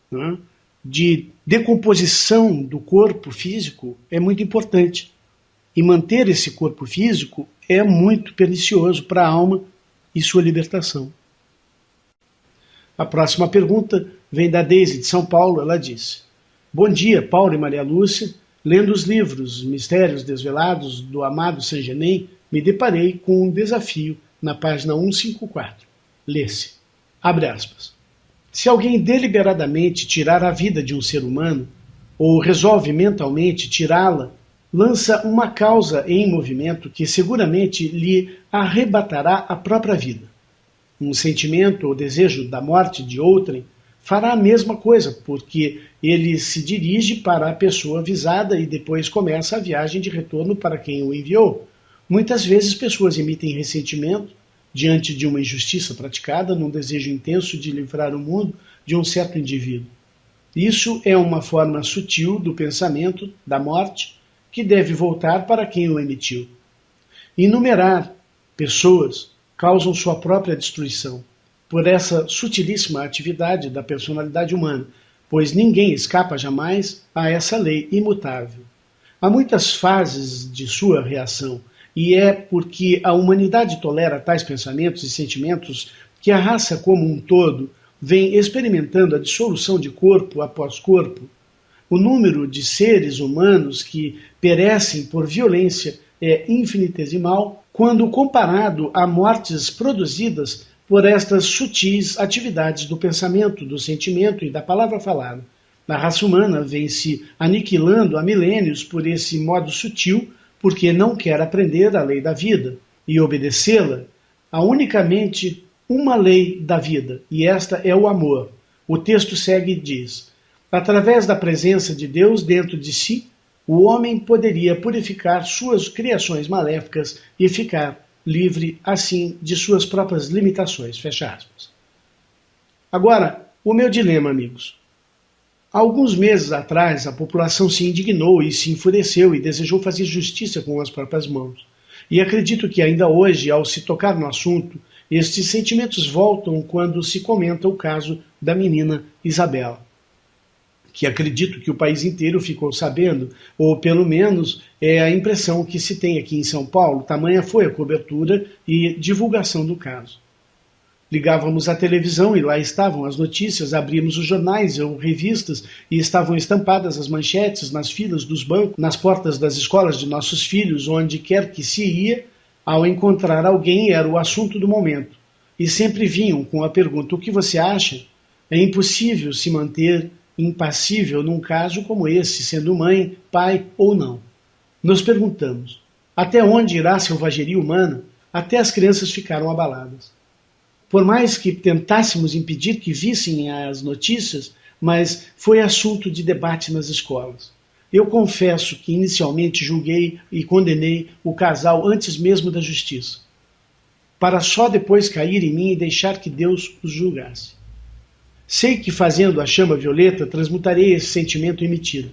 né, de decomposição do corpo físico é muito importante. E manter esse corpo físico é muito pernicioso para a alma e sua libertação. A próxima pergunta vem da Deise, de São Paulo. Ela disse: bom dia, Paulo e Maria Lúcia. Lendo os livros Mistérios Desvelados do amado Saint-Germain, me deparei com um desafio na página 154. Lê-se. Abre aspas. Se alguém deliberadamente tirar a vida de um ser humano, ou resolve mentalmente tirá-la, lança uma causa em movimento que seguramente lhe arrebatará a própria vida. Um sentimento ou desejo da morte de outrem fará a mesma coisa, porque ele se dirige para a pessoa avisada e depois começa a viagem de retorno para quem o enviou. Muitas vezes pessoas emitem ressentimento diante de uma injustiça praticada num desejo intenso de livrar o mundo de um certo indivíduo. Isso é uma forma sutil do pensamento da morte que deve voltar para quem o emitiu. Inumerar pessoas causam sua própria destruição por essa sutilíssima atividade da personalidade humana, pois ninguém escapa jamais a essa lei imutável. Há muitas fases de sua reação, e é porque a humanidade tolera tais pensamentos e sentimentos que a raça como um todo vem experimentando a dissolução de corpo após corpo. O número de seres humanos que perecem por violência é infinitesimal quando comparado a mortes produzidas por estas sutis atividades do pensamento, do sentimento e da palavra falada. A raça humana vem se aniquilando há milênios por esse modo sutil, porque não quer aprender a lei da vida e obedecê-la a unicamente uma lei da vida, e esta é o amor. O texto segue e diz: através da presença de Deus dentro de si, o homem poderia purificar suas criações maléficas e ficar livre, assim, de suas próprias limitações. Fecha aspas. Agora, o meu dilema, amigos. Há alguns meses atrás, a população se indignou e se enfureceu e desejou fazer justiça com as próprias mãos. E acredito que ainda hoje, ao se tocar no assunto, estes sentimentos voltam quando se comenta o caso da menina Isabela, que acredito que o país inteiro ficou sabendo, ou pelo menos é a impressão que se tem aqui em São Paulo, tamanha foi a cobertura e divulgação do caso. Ligávamos à televisão e lá estavam as notícias, abríamos os jornais ou revistas e estavam estampadas as manchetes nas filas dos bancos, nas portas das escolas de nossos filhos, onde quer que se ia, ao encontrar alguém era o assunto do momento. E sempre vinham com a pergunta: o que você acha? É impossível se manter impassível num caso como esse, sendo mãe, pai ou não. Nos perguntamos: até onde irá a selvageria humana? Até as crianças ficaram abaladas. Por mais que tentássemos impedir que vissem as notícias, mas foi assunto de debate nas escolas. Eu confesso que inicialmente julguei e condenei o casal antes mesmo da justiça. para só depois cair em mim e deixar que Deus os julgasse. Sei que fazendo a chama violeta transmutarei esse sentimento em mentira,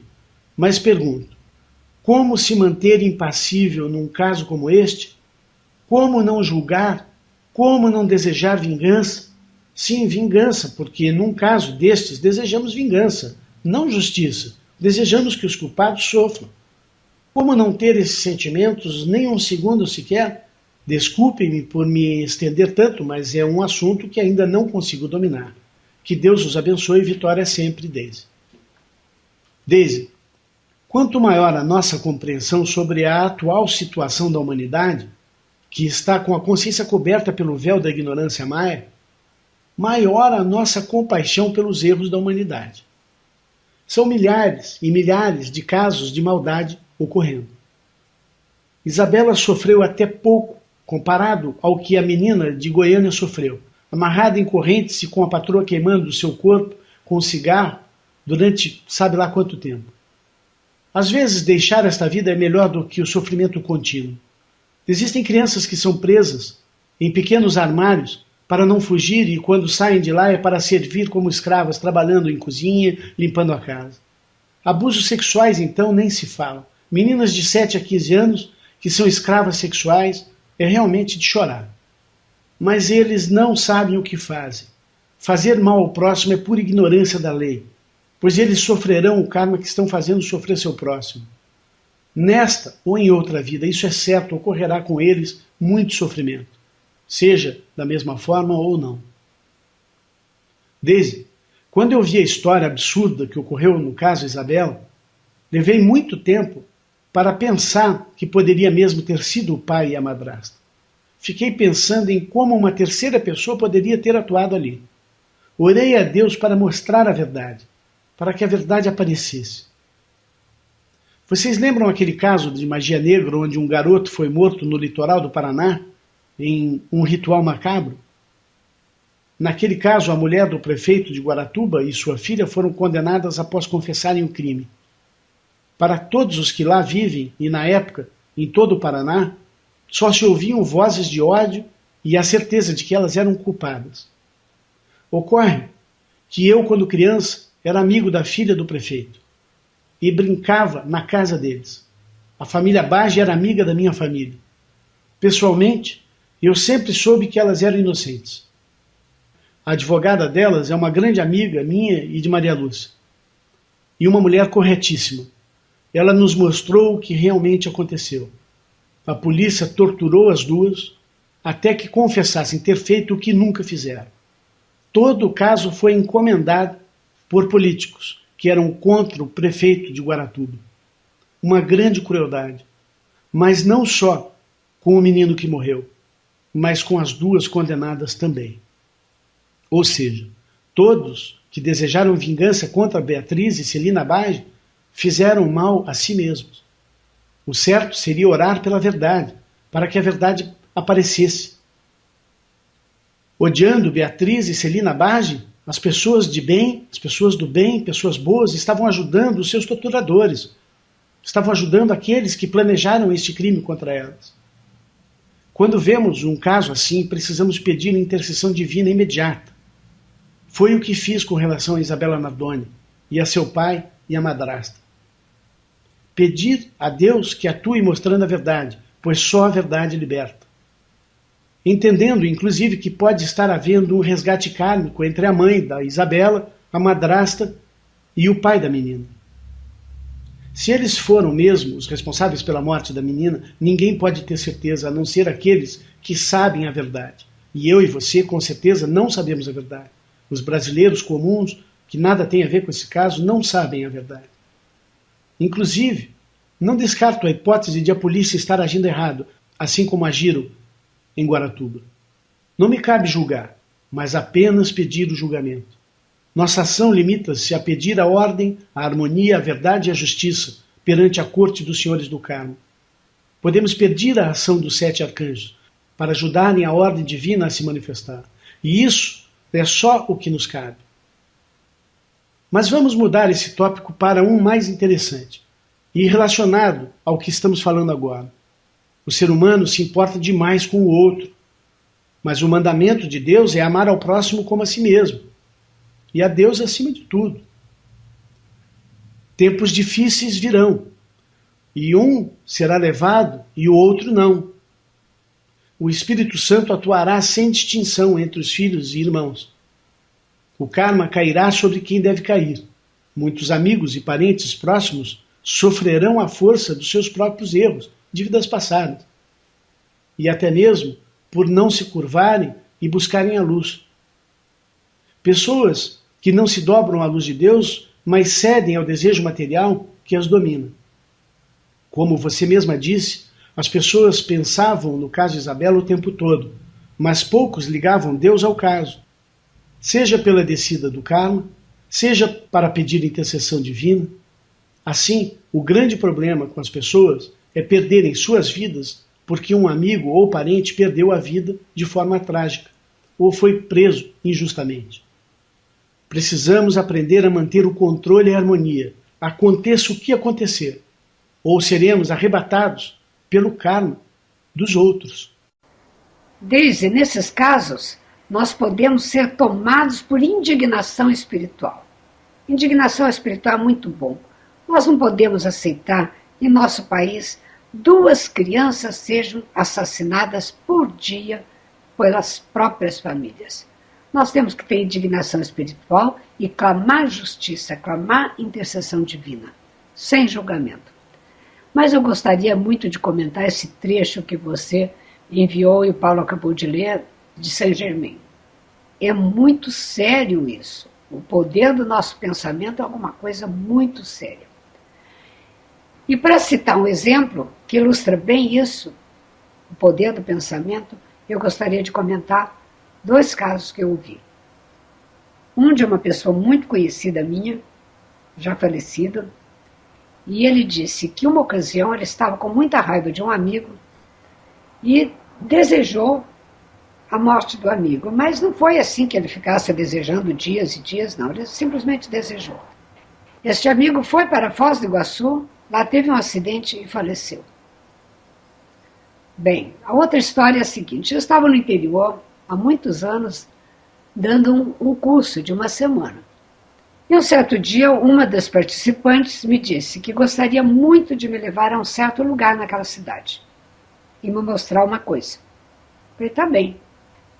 mas pergunto, como se manter impassível num caso como este? Como não julgar? Como não desejar vingança? Sim, vingança, porque num caso destes desejamos vingança, não justiça. Desejamos que os culpados sofram. Como não ter esses sentimentos nem um segundo sequer? Desculpem-me por me estender tanto, mas é um assunto que ainda não consigo dominar. Que Deus os abençoe e vitória sempre, Daisy. Daisy, quanto maior a nossa compreensão sobre a atual situação da humanidade, que está com a consciência coberta pelo véu da ignorância maia, maior a nossa compaixão pelos erros da humanidade. São milhares e milhares de casos de maldade ocorrendo. Isabela sofreu até pouco comparado ao que a menina de Goiânia sofreu, amarrada em correntes e com a patroa queimando o seu corpo com um cigarro durante sabe lá quanto tempo. Às vezes deixar esta vida é melhor do que o sofrimento contínuo. Existem crianças que são presas em pequenos armários para não fugir e quando saem de lá é para servir como escravas, trabalhando em cozinha, limpando a casa. Abusos sexuais, então, nem se fala. Meninas de 7 a 15 anos que são escravas sexuais, é realmente de chorar. Mas eles não sabem o que fazem. Fazer mal ao próximo é pura ignorância da lei, pois eles sofrerão o karma que estão fazendo sofrer seu próximo. Nesta ou em outra vida, isso é certo, ocorrerá com eles muito sofrimento, seja da mesma forma ou não. Daisy, quando eu vi a história absurda que ocorreu no caso Isabela, levei muito tempo para pensar que poderia mesmo ter sido o pai e a madrasta. Fiquei pensando em como uma terceira pessoa poderia ter atuado ali. Orei a Deus para mostrar a verdade, para que a verdade aparecesse. Vocês lembram aquele caso de magia negra onde um garoto foi morto no litoral do Paraná, em um ritual macabro? Naquele caso, a mulher do prefeito de Guaratuba e sua filha foram condenadas após confessarem o crime. Para todos os que lá vivem, e na época, em todo o Paraná, só se ouviam vozes de ódio e a certeza de que elas eram culpadas. Ocorre que eu, quando criança, era amigo da filha do prefeito e brincava na casa deles. A família Bage era amiga da minha família. Pessoalmente, eu sempre soube que elas eram inocentes. A advogada delas é uma grande amiga minha e de Maria Lúcia. E uma mulher corretíssima. Ela nos mostrou o que realmente aconteceu. A polícia torturou as duas até que confessassem ter feito o que nunca fizeram. Todo o caso foi encomendado por políticos que eram contra o prefeito de Guaratuba. Uma grande crueldade. Mas não só com o menino que morreu, mas com as duas condenadas também. Ou seja, todos que desejaram vingança contra Beatriz e Celina Bage fizeram mal a si mesmos. O certo seria orar pela verdade, para que a verdade aparecesse. Odiando Beatriz e Celina Bage, as pessoas de bem, as pessoas do bem, pessoas boas, estavam ajudando os seus torturadores. Estavam ajudando aqueles que planejaram este crime contra elas. Quando vemos um caso assim, precisamos pedir a intercessão divina imediata. Foi o que fiz com relação a Isabela Nardoni e a seu pai e a madrasta. Pedir a Deus que atue mostrando a verdade, pois só a verdade liberta. Entendendo, inclusive, que pode estar havendo um resgate kármico entre a mãe da Isabela, a madrasta e o pai da menina. Se eles foram mesmo os responsáveis pela morte da menina, ninguém pode ter certeza, a não ser aqueles que sabem a verdade. E eu e você, com certeza, não sabemos a verdade. Os brasileiros comuns, que nada tem a ver com esse caso, não sabem a verdade. Inclusive, não descarto a hipótese de a polícia estar agindo errado, assim como agiram em Guaratuba. Não me cabe julgar, mas apenas pedir o julgamento. Nossa ação limita-se a pedir a ordem, a harmonia, a verdade e a justiça perante a corte dos senhores do Carmo. Podemos pedir a ação dos 7 arcanjos para ajudarem a ordem divina a se manifestar. E isso é só o que nos cabe. Mas vamos mudar esse tópico para um mais interessante e relacionado ao que estamos falando agora. O ser humano se importa demais com o outro. Mas o mandamento de Deus é amar ao próximo como a si mesmo. E a Deus acima de tudo. Tempos difíceis virão. E um será levado e o outro não. O Espírito Santo atuará sem distinção entre os filhos e irmãos. O karma cairá sobre quem deve cair. Muitos amigos e parentes próximos sofrerão a força dos seus próprios erros de vidas passadas. E até mesmo por não se curvarem e buscarem a luz. Pessoas que não se dobram à luz de Deus, mas cedem ao desejo material que as domina. Como você mesma disse, as pessoas pensavam no caso Isabela o tempo todo, mas poucos ligavam Deus ao caso. Seja pela descida do karma, seja para pedir intercessão divina. Assim, o grande problema com as pessoas é perderem suas vidas porque um amigo ou parente perdeu a vida de forma trágica ou foi preso injustamente. Precisamos aprender a manter o controle e a harmonia, aconteça o que acontecer, ou seremos arrebatados pelo karma dos outros. Desde nesses casos, nós podemos ser tomados por indignação espiritual. Indignação espiritual é muito bom. Nós não podemos aceitar, em nosso país, 2 crianças sejam assassinadas por dia pelas próprias famílias. Nós temos que ter indignação espiritual e clamar justiça, clamar intercessão divina, sem julgamento. Mas eu gostaria muito de comentar esse trecho que você enviou e o Paulo acabou de ler, de Saint-Germain. É muito sério isso. O poder do nosso pensamento é alguma coisa muito séria. E para citar um exemplo que ilustra bem isso, o poder do pensamento, eu gostaria de comentar 2 casos que eu ouvi. Um de uma pessoa muito conhecida minha, já falecida, e ele disse que uma ocasião ele estava com muita raiva de um amigo e desejou a morte do amigo. Mas não foi assim que ele ficasse desejando dias e dias, não. Ele simplesmente desejou. Este amigo foi para Foz do Iguaçu, lá teve um acidente e faleceu. Bem, a outra história é a seguinte. Eu estava no interior, há muitos anos, dando um curso de uma semana. E um certo dia, uma das participantes me disse que gostaria muito de me levar a um certo lugar naquela cidade e me mostrar uma coisa. Falei, tá bem,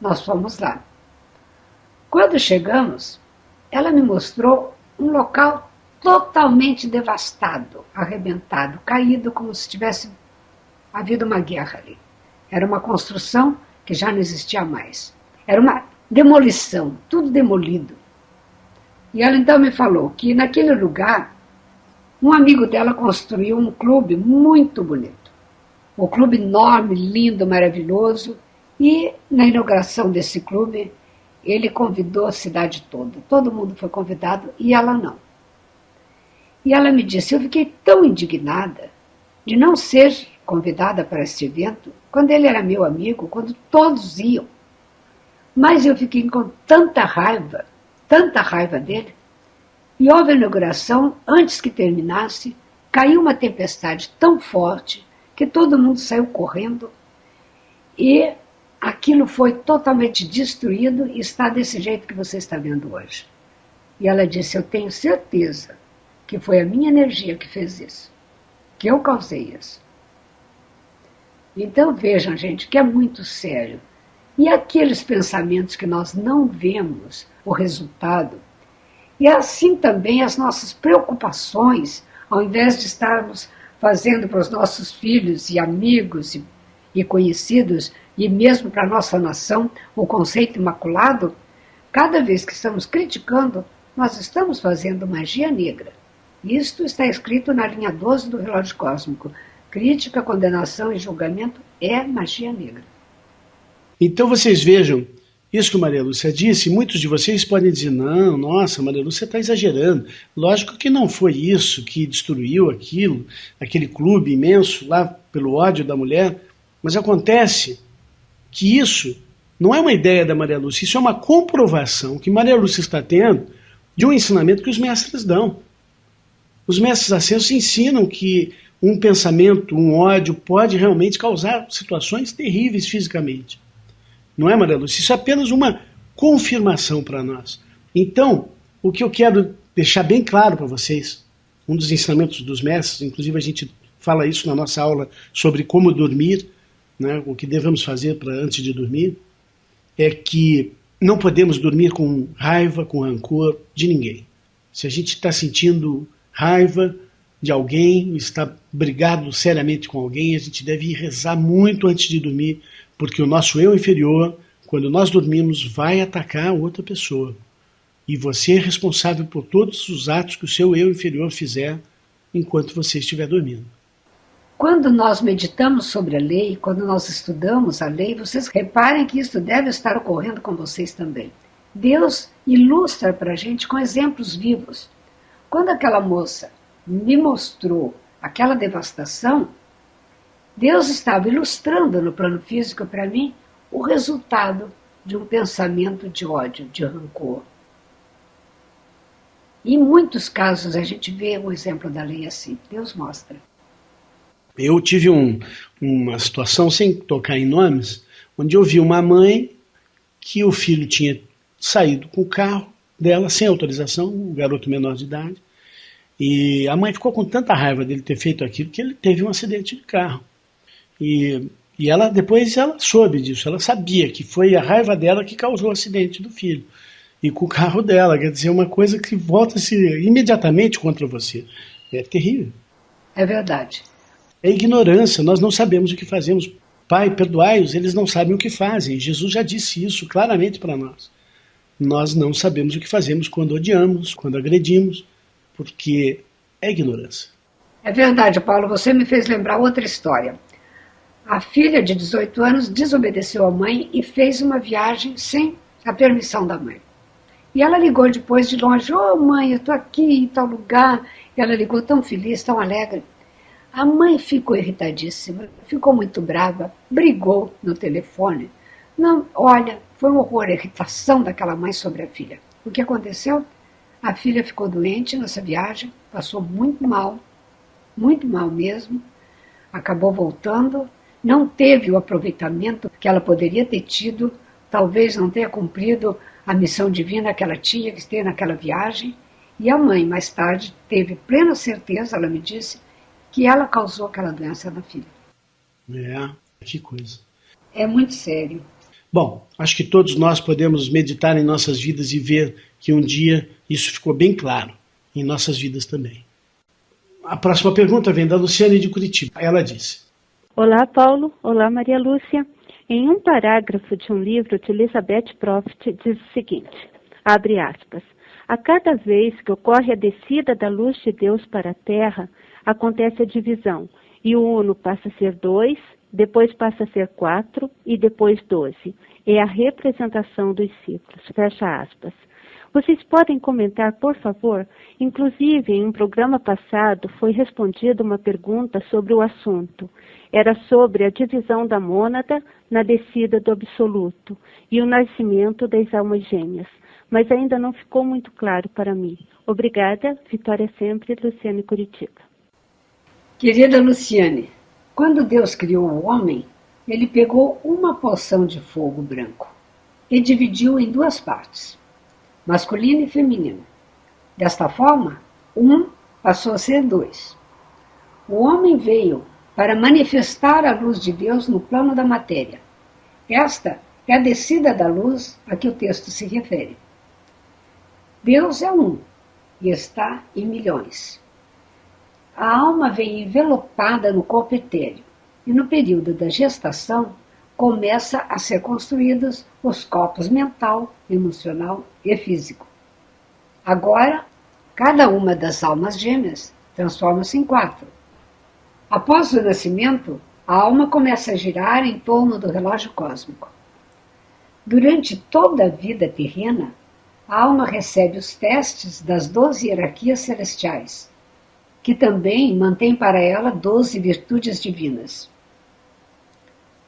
nós fomos lá. Quando chegamos, ela me mostrou um local totalmente devastado, arrebentado, caído, como se tivesse havido uma guerra ali. Era uma construção que já não existia mais. Era uma demolição, tudo demolido. E ela então me falou que naquele lugar, um amigo dela construiu um clube muito bonito. Um clube enorme, lindo, maravilhoso. E na inauguração desse clube, ele convidou a cidade toda. Todo mundo foi convidado e ela não. E ela me disse, eu fiquei tão indignada de não ser convidada para este evento, quando ele era meu amigo, quando todos iam. Mas eu fiquei com tanta raiva dele, e houve a inauguração, antes que terminasse, caiu uma tempestade tão forte que todo mundo saiu correndo e aquilo foi totalmente destruído e está desse jeito que você está vendo hoje. E ela disse, eu tenho certeza que foi a minha energia que fez isso, que eu causei isso. Então vejam, gente, que é muito sério. E aqueles pensamentos que nós não vemos o resultado, e assim também as nossas preocupações, ao invés de estarmos fazendo para os nossos filhos e amigos e conhecidos, e mesmo para a nossa nação, o conceito imaculado, cada vez que estamos criticando, nós estamos fazendo magia negra. Isto está escrito na linha 12 do relógio cósmico. Crítica, condenação e julgamento é magia negra. Então vocês vejam, isso que Maria Lúcia disse, muitos de vocês podem dizer, não, nossa, Maria Lúcia está exagerando. Lógico que não foi isso que destruiu aquilo, aquele clube imenso lá pelo ódio da mulher, mas acontece que isso não é uma ideia da Maria Lúcia, isso é uma comprovação que Maria Lúcia está tendo de um ensinamento que os mestres dão. Os mestres ascensos ensinam que um pensamento, um ódio pode realmente causar situações terríveis fisicamente. Não é, Maria Lúcia? Isso é apenas uma confirmação para nós. Então, o que eu quero deixar bem claro para vocês, um dos ensinamentos dos mestres, inclusive a gente fala isso na nossa aula sobre como dormir, né, o que devemos fazer antes de dormir, é que não podemos dormir com raiva, com rancor de ninguém. Se a gente está sentindo raiva de alguém, está brigado seriamente com alguém, a gente deve ir rezar muito antes de dormir, porque o nosso eu inferior, quando nós dormimos, vai atacar outra pessoa. E você é responsável por todos os atos que o seu eu inferior fizer enquanto você estiver dormindo. Quando nós meditamos sobre a lei, quando nós estudamos a lei, vocês reparem que isso deve estar ocorrendo com vocês também. Deus ilustra para a gente com exemplos vivos. Quando aquela moça me mostrou aquela devastação, Deus estava ilustrando no plano físico para mim o resultado de um pensamento de ódio, de rancor. Em muitos casos a gente vê o exemplo da lei assim. Deus mostra. Eu tive uma situação, sem tocar em nomes, onde eu vi uma mãe que o filho tinha saído com o carro dela, sem autorização, um garoto menor de idade, e a mãe ficou com tanta raiva dele ter feito aquilo que ele teve um acidente de carro. E ela depois ela soube disso, ela sabia que foi a raiva dela que causou o acidente do filho. E com o carro dela, quer dizer, uma coisa que volta-se imediatamente contra você. É terrível. É verdade. É ignorância, nós não sabemos o que fazemos. Pai, perdoai-os, eles não sabem o que fazem. Jesus já disse isso claramente para nós. Nós não sabemos o que fazemos quando odiamos, quando agredimos, porque é ignorância. É verdade, Paulo, você me fez lembrar outra história. A filha de 18 anos desobedeceu à mãe e fez uma viagem sem a permissão da mãe. E ela ligou depois de longe: "Ô mãe, eu estou aqui em tal lugar." E ela ligou tão feliz, tão alegre. A mãe ficou irritadíssima, ficou muito brava, brigou no telefone. Não, olha, foi um horror a irritação daquela mãe sobre a filha. O que aconteceu? A filha ficou doente nessa viagem, passou muito mal mesmo, acabou voltando, não teve o aproveitamento que ela poderia ter tido, talvez não tenha cumprido a missão divina que ela tinha que ter naquela viagem, e a mãe, mais tarde, teve plena certeza, ela me disse, que ela causou aquela doença na filha. Que coisa. É muito sério. Bom, acho que todos nós podemos meditar em nossas vidas e ver que um dia isso ficou bem claro em nossas vidas também. A próxima pergunta vem da Luciane de Curitiba. Ela disse: Olá, Paulo. Olá, Maria Lúcia. Em um parágrafo de um livro de Elizabeth Prophet diz o seguinte, abre aspas, a cada vez que ocorre a descida da luz de Deus para a Terra, acontece a divisão, e o uno passa a ser 2, depois passa a ser 4 e depois 12. É a representação dos ciclos. Fecha aspas. Vocês podem comentar, por favor? Inclusive, em um programa passado, foi respondida uma pergunta sobre o assunto. Era sobre a divisão da mônada na descida do absoluto e o nascimento das almas gêmeas. Mas ainda não ficou muito claro para mim. Obrigada, Vitória sempre, Luciane Curitiba. Querida Luciane, quando Deus criou o homem, ele pegou uma porção de fogo branco e dividiu em duas partes, masculino e feminino. Desta forma, um passou a ser 2. O homem veio para manifestar a luz de Deus no plano da matéria. Esta é a descida da luz a que o texto se refere. Deus é um e está em milhões. A alma vem envelopada no corpo etéreo e no período da gestação começa a ser construídos os corpos mental, emocional e físico. Agora, cada uma das almas gêmeas transforma-se em 4. Após o nascimento, a alma começa a girar em torno do relógio cósmico. Durante toda a vida terrena, a alma recebe os testes das 12 hierarquias celestiais, que também mantém para ela 12 virtudes divinas.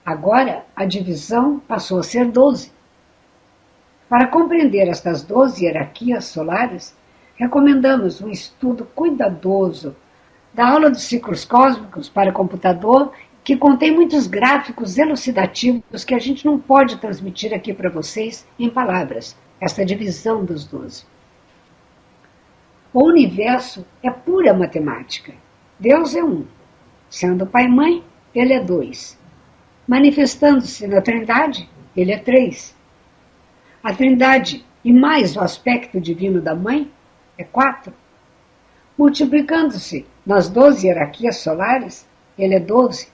Agora, a divisão passou a ser 12. Para compreender estas 12 hierarquias solares, recomendamos um estudo cuidadoso da aula dos ciclos cósmicos para computador que contém muitos gráficos elucidativos que a gente não pode transmitir aqui para vocês em palavras, esta divisão dos 12. O universo é pura matemática. Deus é um. Sendo Pai e Mãe, Ele é 2. Manifestando-se na Trindade, Ele é 3. A Trindade e mais o aspecto divino da Mãe é 4. Multiplicando-se nas 12 hierarquias solares, Ele é 12.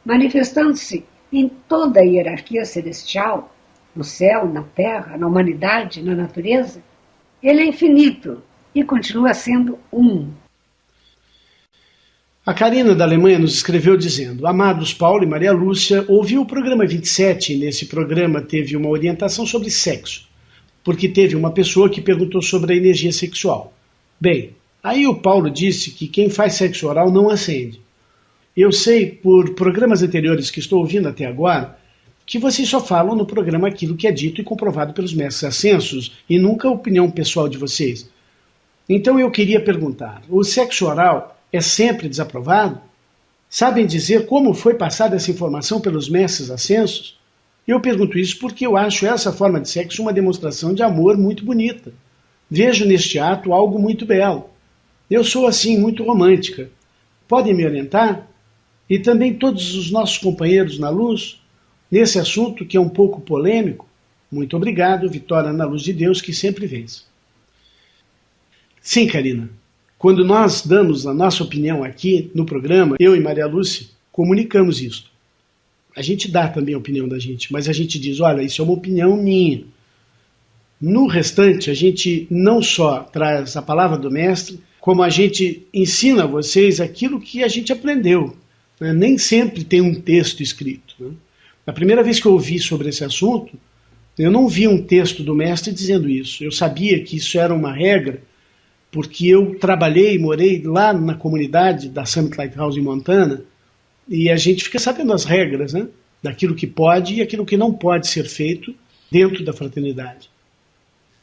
Manifestando-se em toda a hierarquia celestial, no céu, na terra, na humanidade, na natureza, Ele é infinito e continua sendo um. A Karina da Alemanha nos escreveu dizendo: Amados Paulo e Maria Lúcia, ouvi o programa 27 e nesse programa teve uma orientação sobre sexo, porque teve uma pessoa que perguntou sobre a energia sexual. Bem, aí o Paulo disse que quem faz sexo oral não acende. Eu sei, por programas anteriores que estou ouvindo até agora, que vocês só falam no programa aquilo que é dito e comprovado pelos mestres ascensos e nunca a opinião pessoal de vocês. Então eu queria perguntar, o sexo oral é sempre desaprovado? Sabem dizer como foi passada essa informação pelos mestres ascensos? Eu pergunto isso porque eu acho essa forma de sexo uma demonstração de amor muito bonita. Vejo neste ato algo muito belo. Eu sou assim muito romântica. Podem me orientar? E também todos os nossos companheiros na luz, nesse assunto que é um pouco polêmico? Muito obrigado, Vitória na luz de Deus, que sempre vence. Sim, Karina. Quando nós damos a nossa opinião aqui no programa, eu e Maria Lúcia comunicamos isso. A gente dá também a opinião da gente, mas a gente diz, olha, isso é uma opinião minha. No restante, a gente não só traz a palavra do mestre, como a gente ensina a vocês aquilo que a gente aprendeu. Né? Nem sempre tem um texto escrito. Né? A primeira vez que eu ouvi sobre esse assunto, eu não vi um texto do mestre dizendo isso. Eu sabia que isso era uma regra, porque eu trabalhei e morei lá na comunidade da Summit Lighthouse em Montana, e a gente fica sabendo as regras, né? Daquilo que pode e aquilo que não pode ser feito dentro da fraternidade.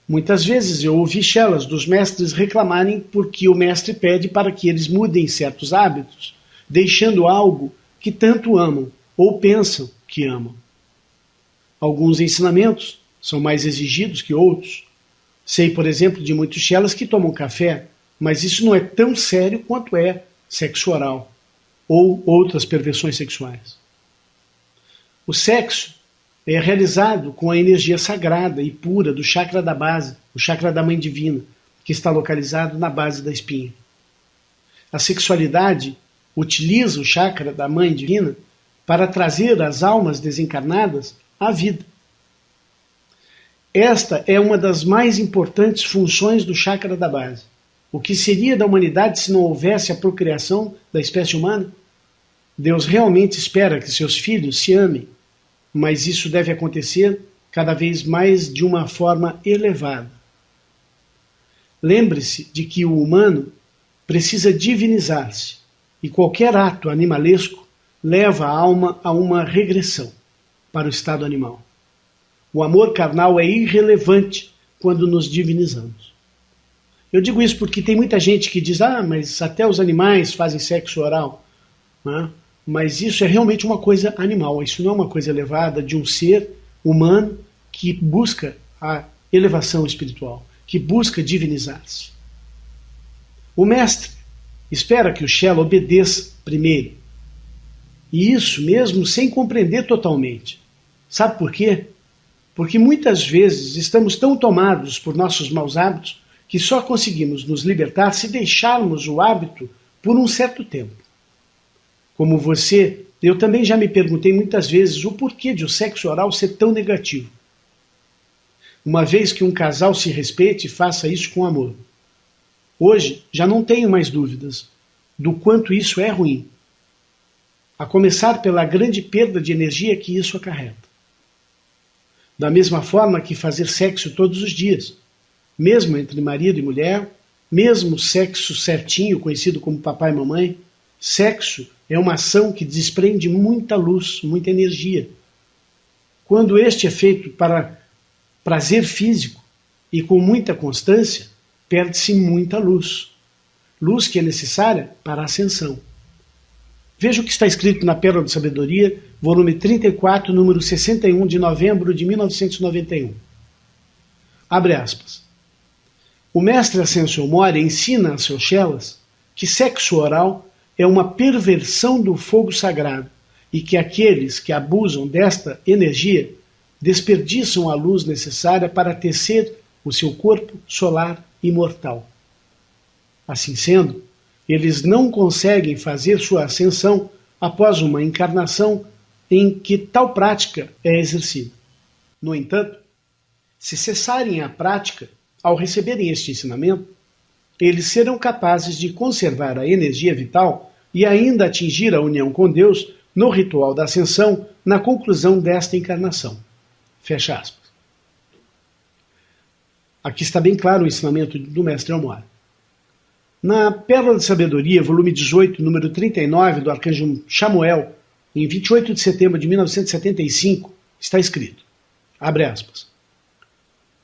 Muitas vezes eu ouvi chelas dos mestres reclamarem porque o mestre pede para que eles mudem certos hábitos, deixando algo que tanto amam ou pensam que amam. Alguns ensinamentos são mais exigidos que outros. Sei, por exemplo, de muitos chelas que tomam café, mas isso não é tão sério quanto é sexo oral ou outras perversões sexuais. O sexo é realizado com a energia sagrada e pura do chakra da base, o chakra da Mãe Divina, que está localizado na base da espinha. A sexualidade utiliza o chakra da Mãe Divina para trazer as almas desencarnadas à vida. Esta é uma das mais importantes funções do chakra da base. O que seria da humanidade se não houvesse a procriação da espécie humana? Deus realmente espera que seus filhos se amem, mas isso deve acontecer cada vez mais de uma forma elevada. Lembre-se de que o humano precisa divinizar-se, e qualquer ato animalesco leva a alma a uma regressão para o estado animal. O amor carnal é irrelevante quando nos divinizamos. Eu digo isso porque tem muita gente que diz, mas até os animais fazem sexo oral. Né? Mas isso é realmente uma coisa animal, isso não é uma coisa elevada de um ser humano que busca a elevação espiritual, que busca divinizar-se. O mestre espera que o Shela obedeça primeiro. E isso mesmo sem compreender totalmente. Sabe por quê? Porque muitas vezes estamos tão tomados por nossos maus hábitos que só conseguimos nos libertar se deixarmos o hábito por um certo tempo. Como você, eu também já me perguntei muitas vezes o porquê de o sexo oral ser tão negativo. Uma vez que um casal se respeite e faça isso com amor. Hoje já não tenho mais dúvidas do quanto isso é ruim. A começar pela grande perda de energia que isso acarreta. Da mesma forma que fazer sexo todos os dias, mesmo entre marido e mulher, mesmo sexo certinho, conhecido como papai e mamãe, sexo é uma ação que desprende muita luz, muita energia. Quando este é feito para prazer físico e com muita constância, perde-se muita luz. Luz que é necessária para a ascensão. Veja o que está escrito na Pérola de Sabedoria, volume 34, número 61, de novembro de 1991. Abre aspas. O mestre Ascension Mori ensina a seus chelas que sexo oral é uma perversão do fogo sagrado e que aqueles que abusam desta energia desperdiçam a luz necessária para tecer o seu corpo solar imortal. Assim sendo, eles não conseguem fazer sua ascensão após uma encarnação em que tal prática é exercida. No entanto, se cessarem a prática ao receberem este ensinamento, eles serão capazes de conservar a energia vital e ainda atingir a união com Deus no ritual da ascensão na conclusão desta encarnação. Fecha aspas. Aqui está bem claro o ensinamento do mestre Omori. Na Pérola de Sabedoria, volume 18, número 39, do arcanjo Chamuel, em 28 de setembro de 1975, está escrito, abre aspas,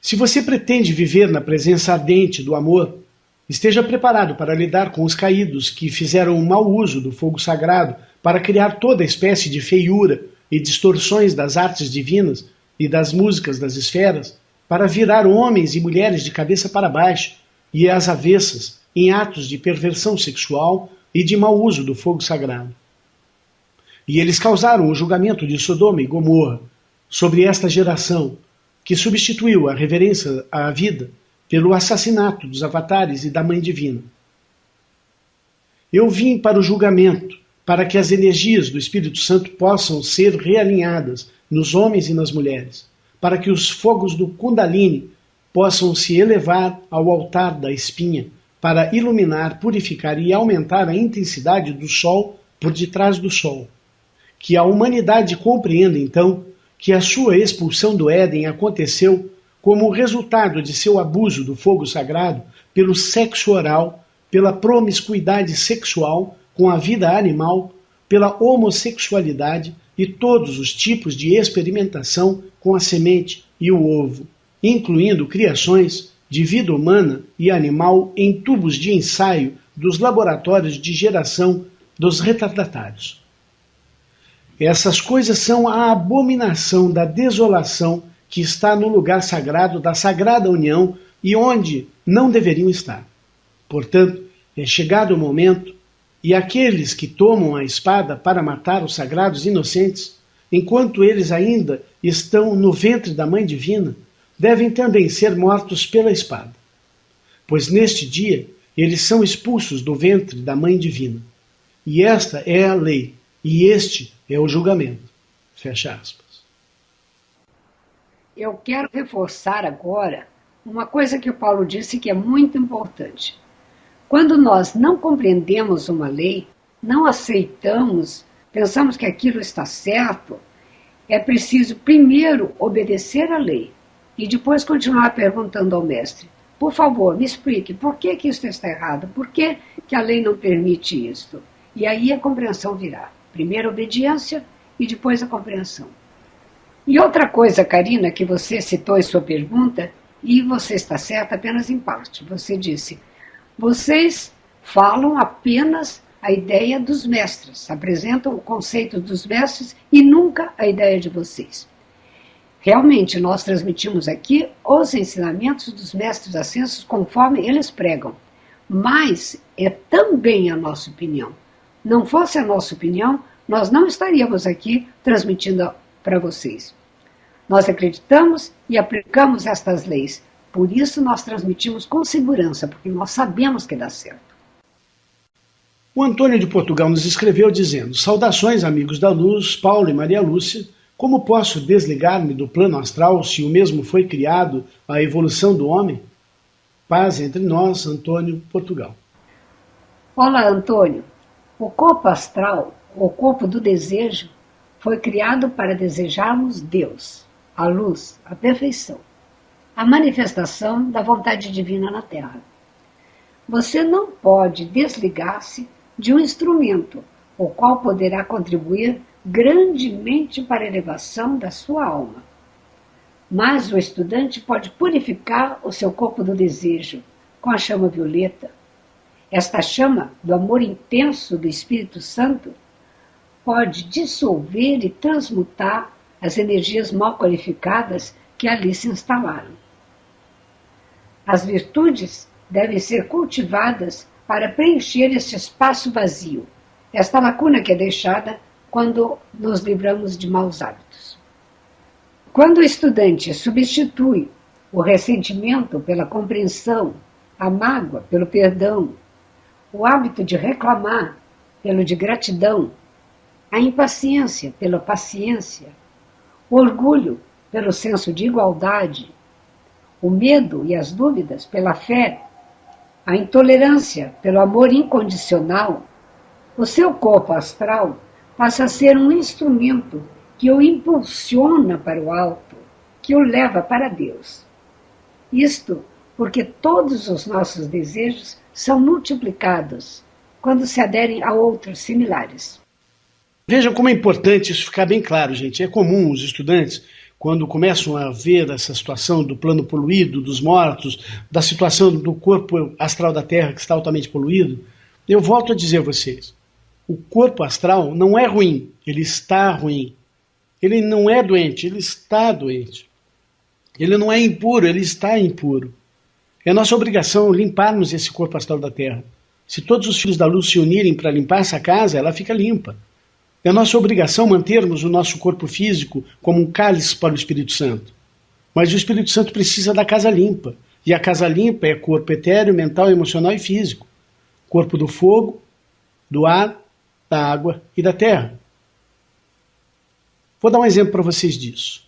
se você pretende viver na presença ardente do amor, esteja preparado para lidar com os caídos que fizeram um mau uso do fogo sagrado para criar toda espécie de feiura e distorções das artes divinas e das músicas das esferas, para virar homens e mulheres de cabeça para baixo e às avessas em atos de perversão sexual e de mau uso do fogo sagrado. E eles causaram o julgamento de Sodoma e Gomorra sobre esta geração, que substituiu a reverência à vida pelo assassinato dos avatares e da Mãe Divina. Eu vim para o julgamento, para que as energias do Espírito Santo possam ser realinhadas nos homens e nas mulheres, para que os fogos do Kundalini possam se elevar ao altar da espinha, para iluminar, purificar e aumentar a intensidade do Sol por detrás do Sol. Que a humanidade compreenda, então, que a sua expulsão do Éden aconteceu como resultado de seu abuso do fogo sagrado pelo sexo oral, pela promiscuidade sexual com a vida animal, pela homossexualidade e todos os tipos de experimentação com a semente e o ovo, incluindo criações de vida humana e animal em tubos de ensaio dos laboratórios de geração dos retardatários. Essas coisas são a abominação da desolação que está no lugar sagrado da Sagrada União e onde não deveriam estar. Portanto, é chegado o momento, e aqueles que tomam a espada para matar os sagrados inocentes, enquanto eles ainda estão no ventre da Mãe Divina, devem também ser mortos pela espada. Pois neste dia eles são expulsos do ventre da Mãe Divina. E esta é a lei, e este é o julgamento. Fecha aspas. Eu quero reforçar agora uma coisa que o Paulo disse que é muito importante. Quando nós não compreendemos uma lei, não aceitamos, pensamos que aquilo está certo, é preciso primeiro obedecer à lei e depois continuar perguntando ao mestre. Por favor, me explique, por que isso está errado? Por que a lei não permite isso? E aí a compreensão virá. Primeiro a obediência e depois a compreensão. E outra coisa, Karina, que você citou em sua pergunta, e você está certa apenas em parte. Você disse, vocês falam apenas a ideia dos mestres, apresentam o conceito dos mestres e nunca a ideia de vocês. Realmente, nós transmitimos aqui os ensinamentos dos mestres ascensos conforme eles pregam, mas é também a nossa opinião. Não fosse a nossa opinião, nós não estaríamos aqui transmitindo para vocês. Nós acreditamos e aplicamos estas leis. Por isso nós transmitimos com segurança, porque nós sabemos que dá certo. O Antônio de Portugal nos escreveu dizendo: saudações, amigos da luz, Paulo e Maria Lúcia. Como posso desligar-me do plano astral se o mesmo foi criado a evolução do homem? Paz entre nós, Antônio Portugal. Olá, Antônio. O corpo astral, o corpo do desejo, foi criado para desejarmos Deus, a luz, a perfeição, a manifestação da vontade divina na Terra. Você não pode desligar-se de um instrumento, o qual poderá contribuir grandemente para a elevação da sua alma. Mas o estudante pode purificar o seu corpo do desejo com a chama violeta. Esta chama do amor intenso do Espírito Santo pode dissolver e transmutar as energias mal qualificadas que ali se instalaram. As virtudes devem ser cultivadas para preencher este espaço vazio, esta lacuna que é deixada quando nos livramos de maus hábitos. Quando o estudante substitui o ressentimento pela compreensão, a mágoa pelo perdão, o hábito de reclamar pelo de gratidão, a impaciência pela paciência, o orgulho pelo senso de igualdade, o medo e as dúvidas pela fé, a intolerância pelo amor incondicional, o seu corpo astral passa a ser um instrumento que o impulsiona para o alto, que o leva para Deus. Isto porque todos os nossos desejos são multiplicados quando se aderem a outros similares. Vejam como é importante isso ficar bem claro, gente. É comum os estudantes, quando começam a ver essa situação do plano poluído, dos mortos, da situação do corpo astral da Terra que está altamente poluído, eu volto a dizer a vocês, o corpo astral não é ruim, ele está ruim. Ele não é doente, ele está doente. Ele não é impuro, ele está impuro. É nossa obrigação limparmos esse corpo astral da Terra. Se todos os filhos da luz se unirem para limpar essa casa, ela fica limpa. É nossa obrigação mantermos o nosso corpo físico como um cálice para o Espírito Santo. Mas o Espírito Santo precisa da casa limpa. E a casa limpa é corpo etéreo, mental, emocional e físico. Corpo do fogo, do ar, da água e da terra. Vou dar um exemplo para vocês disso.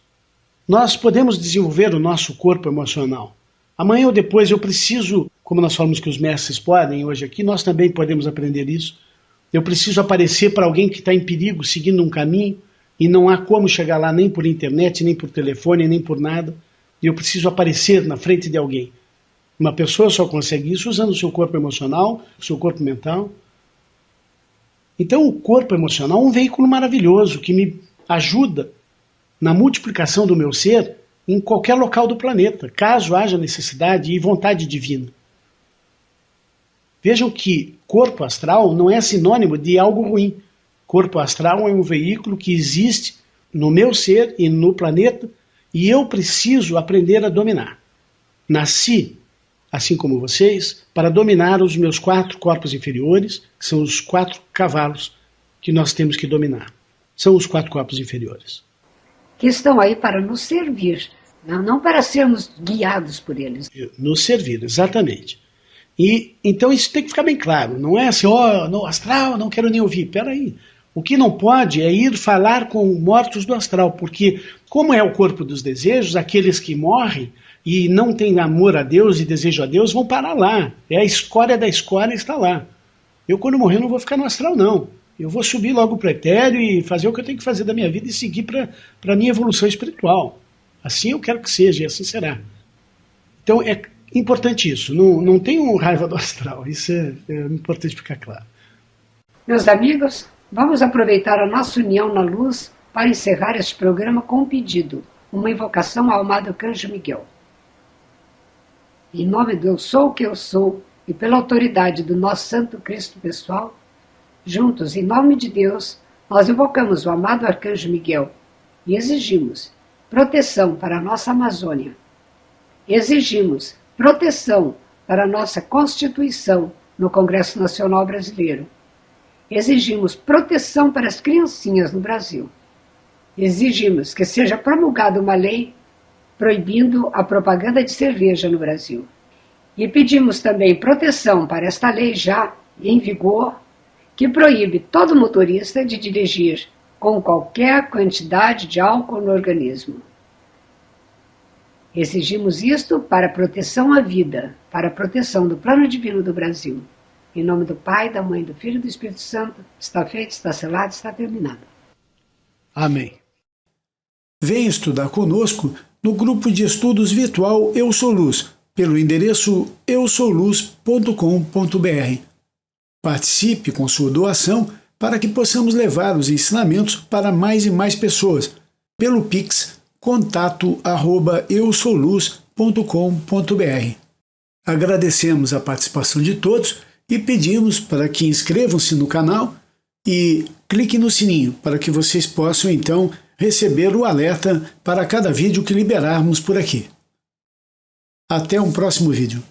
Nós podemos desenvolver o nosso corpo emocional. Amanhã ou depois eu preciso, como nós falamos que os mestres podem hoje aqui, nós também podemos aprender isso. Eu preciso aparecer para alguém que está em perigo, seguindo um caminho, e não há como chegar lá nem por internet, nem por telefone, nem por nada. E eu preciso aparecer na frente de alguém. Uma pessoa só consegue isso usando o seu corpo emocional, o seu corpo mental. Então o corpo emocional é um veículo maravilhoso que me ajuda na multiplicação do meu ser em qualquer local do planeta, caso haja necessidade e vontade divina. Vejam que corpo astral não é sinônimo de algo ruim. Corpo astral é um veículo que existe no meu ser e no planeta e eu preciso aprender a dominar. Nasci, assim como vocês, para dominar os meus 4 corpos inferiores, que são os 4 cavalos que nós temos que dominar. São os 4 corpos inferiores. Que estão aí para nos servir, não para sermos guiados por eles. Nos servir, exatamente. E então isso tem que ficar bem claro. Não é assim, no astral, não quero nem ouvir. Peraí. O que não pode é ir falar com mortos do astral, porque como é o corpo dos desejos, aqueles que morrem e não têm amor a Deus e desejo a Deus vão parar lá. É a escória da escória está lá. Eu quando morrer não vou ficar no astral não. Eu vou subir logo para o etéreo e fazer o que eu tenho que fazer da minha vida e seguir para a minha evolução espiritual. Assim eu quero que seja e assim será. Então é importante isso. Não tenham raiva do astral. Isso é importante ficar claro. Meus amigos, vamos aproveitar a nossa união na luz para encerrar este programa com um pedido, uma invocação ao amado Arcanjo Miguel. Em nome do Eu Sou o que Eu Sou e pela autoridade do nosso Santo Cristo pessoal, juntos, em nome de Deus, nós invocamos o amado Arcanjo Miguel e exigimos proteção para a nossa Amazônia. Exigimos proteção para a nossa Constituição no Congresso Nacional Brasileiro. Exigimos proteção para as criancinhas no Brasil. Exigimos que seja promulgada uma lei proibindo a propaganda de cerveja no Brasil. E pedimos também proteção para esta lei já em vigor, que proíbe todo motorista de dirigir com qualquer quantidade de álcool no organismo. Exigimos isto para a proteção à vida, para a proteção do plano divino do Brasil. Em nome do Pai, da Mãe, do Filho e do Espírito Santo, está feito, está selado, está terminado. Amém. Venha estudar conosco no grupo de estudos virtual Eu Sou Luz, pelo endereço eusouluz.com.br. Participe com sua doação para que possamos levar os ensinamentos para mais e mais pessoas, pelo Pix contato@eusouluz.com.br. Agradecemos a participação de todos e pedimos para que inscrevam-se no canal e clique no sininho para que vocês possam então receber o alerta para cada vídeo que liberarmos por aqui. Até um próximo vídeo.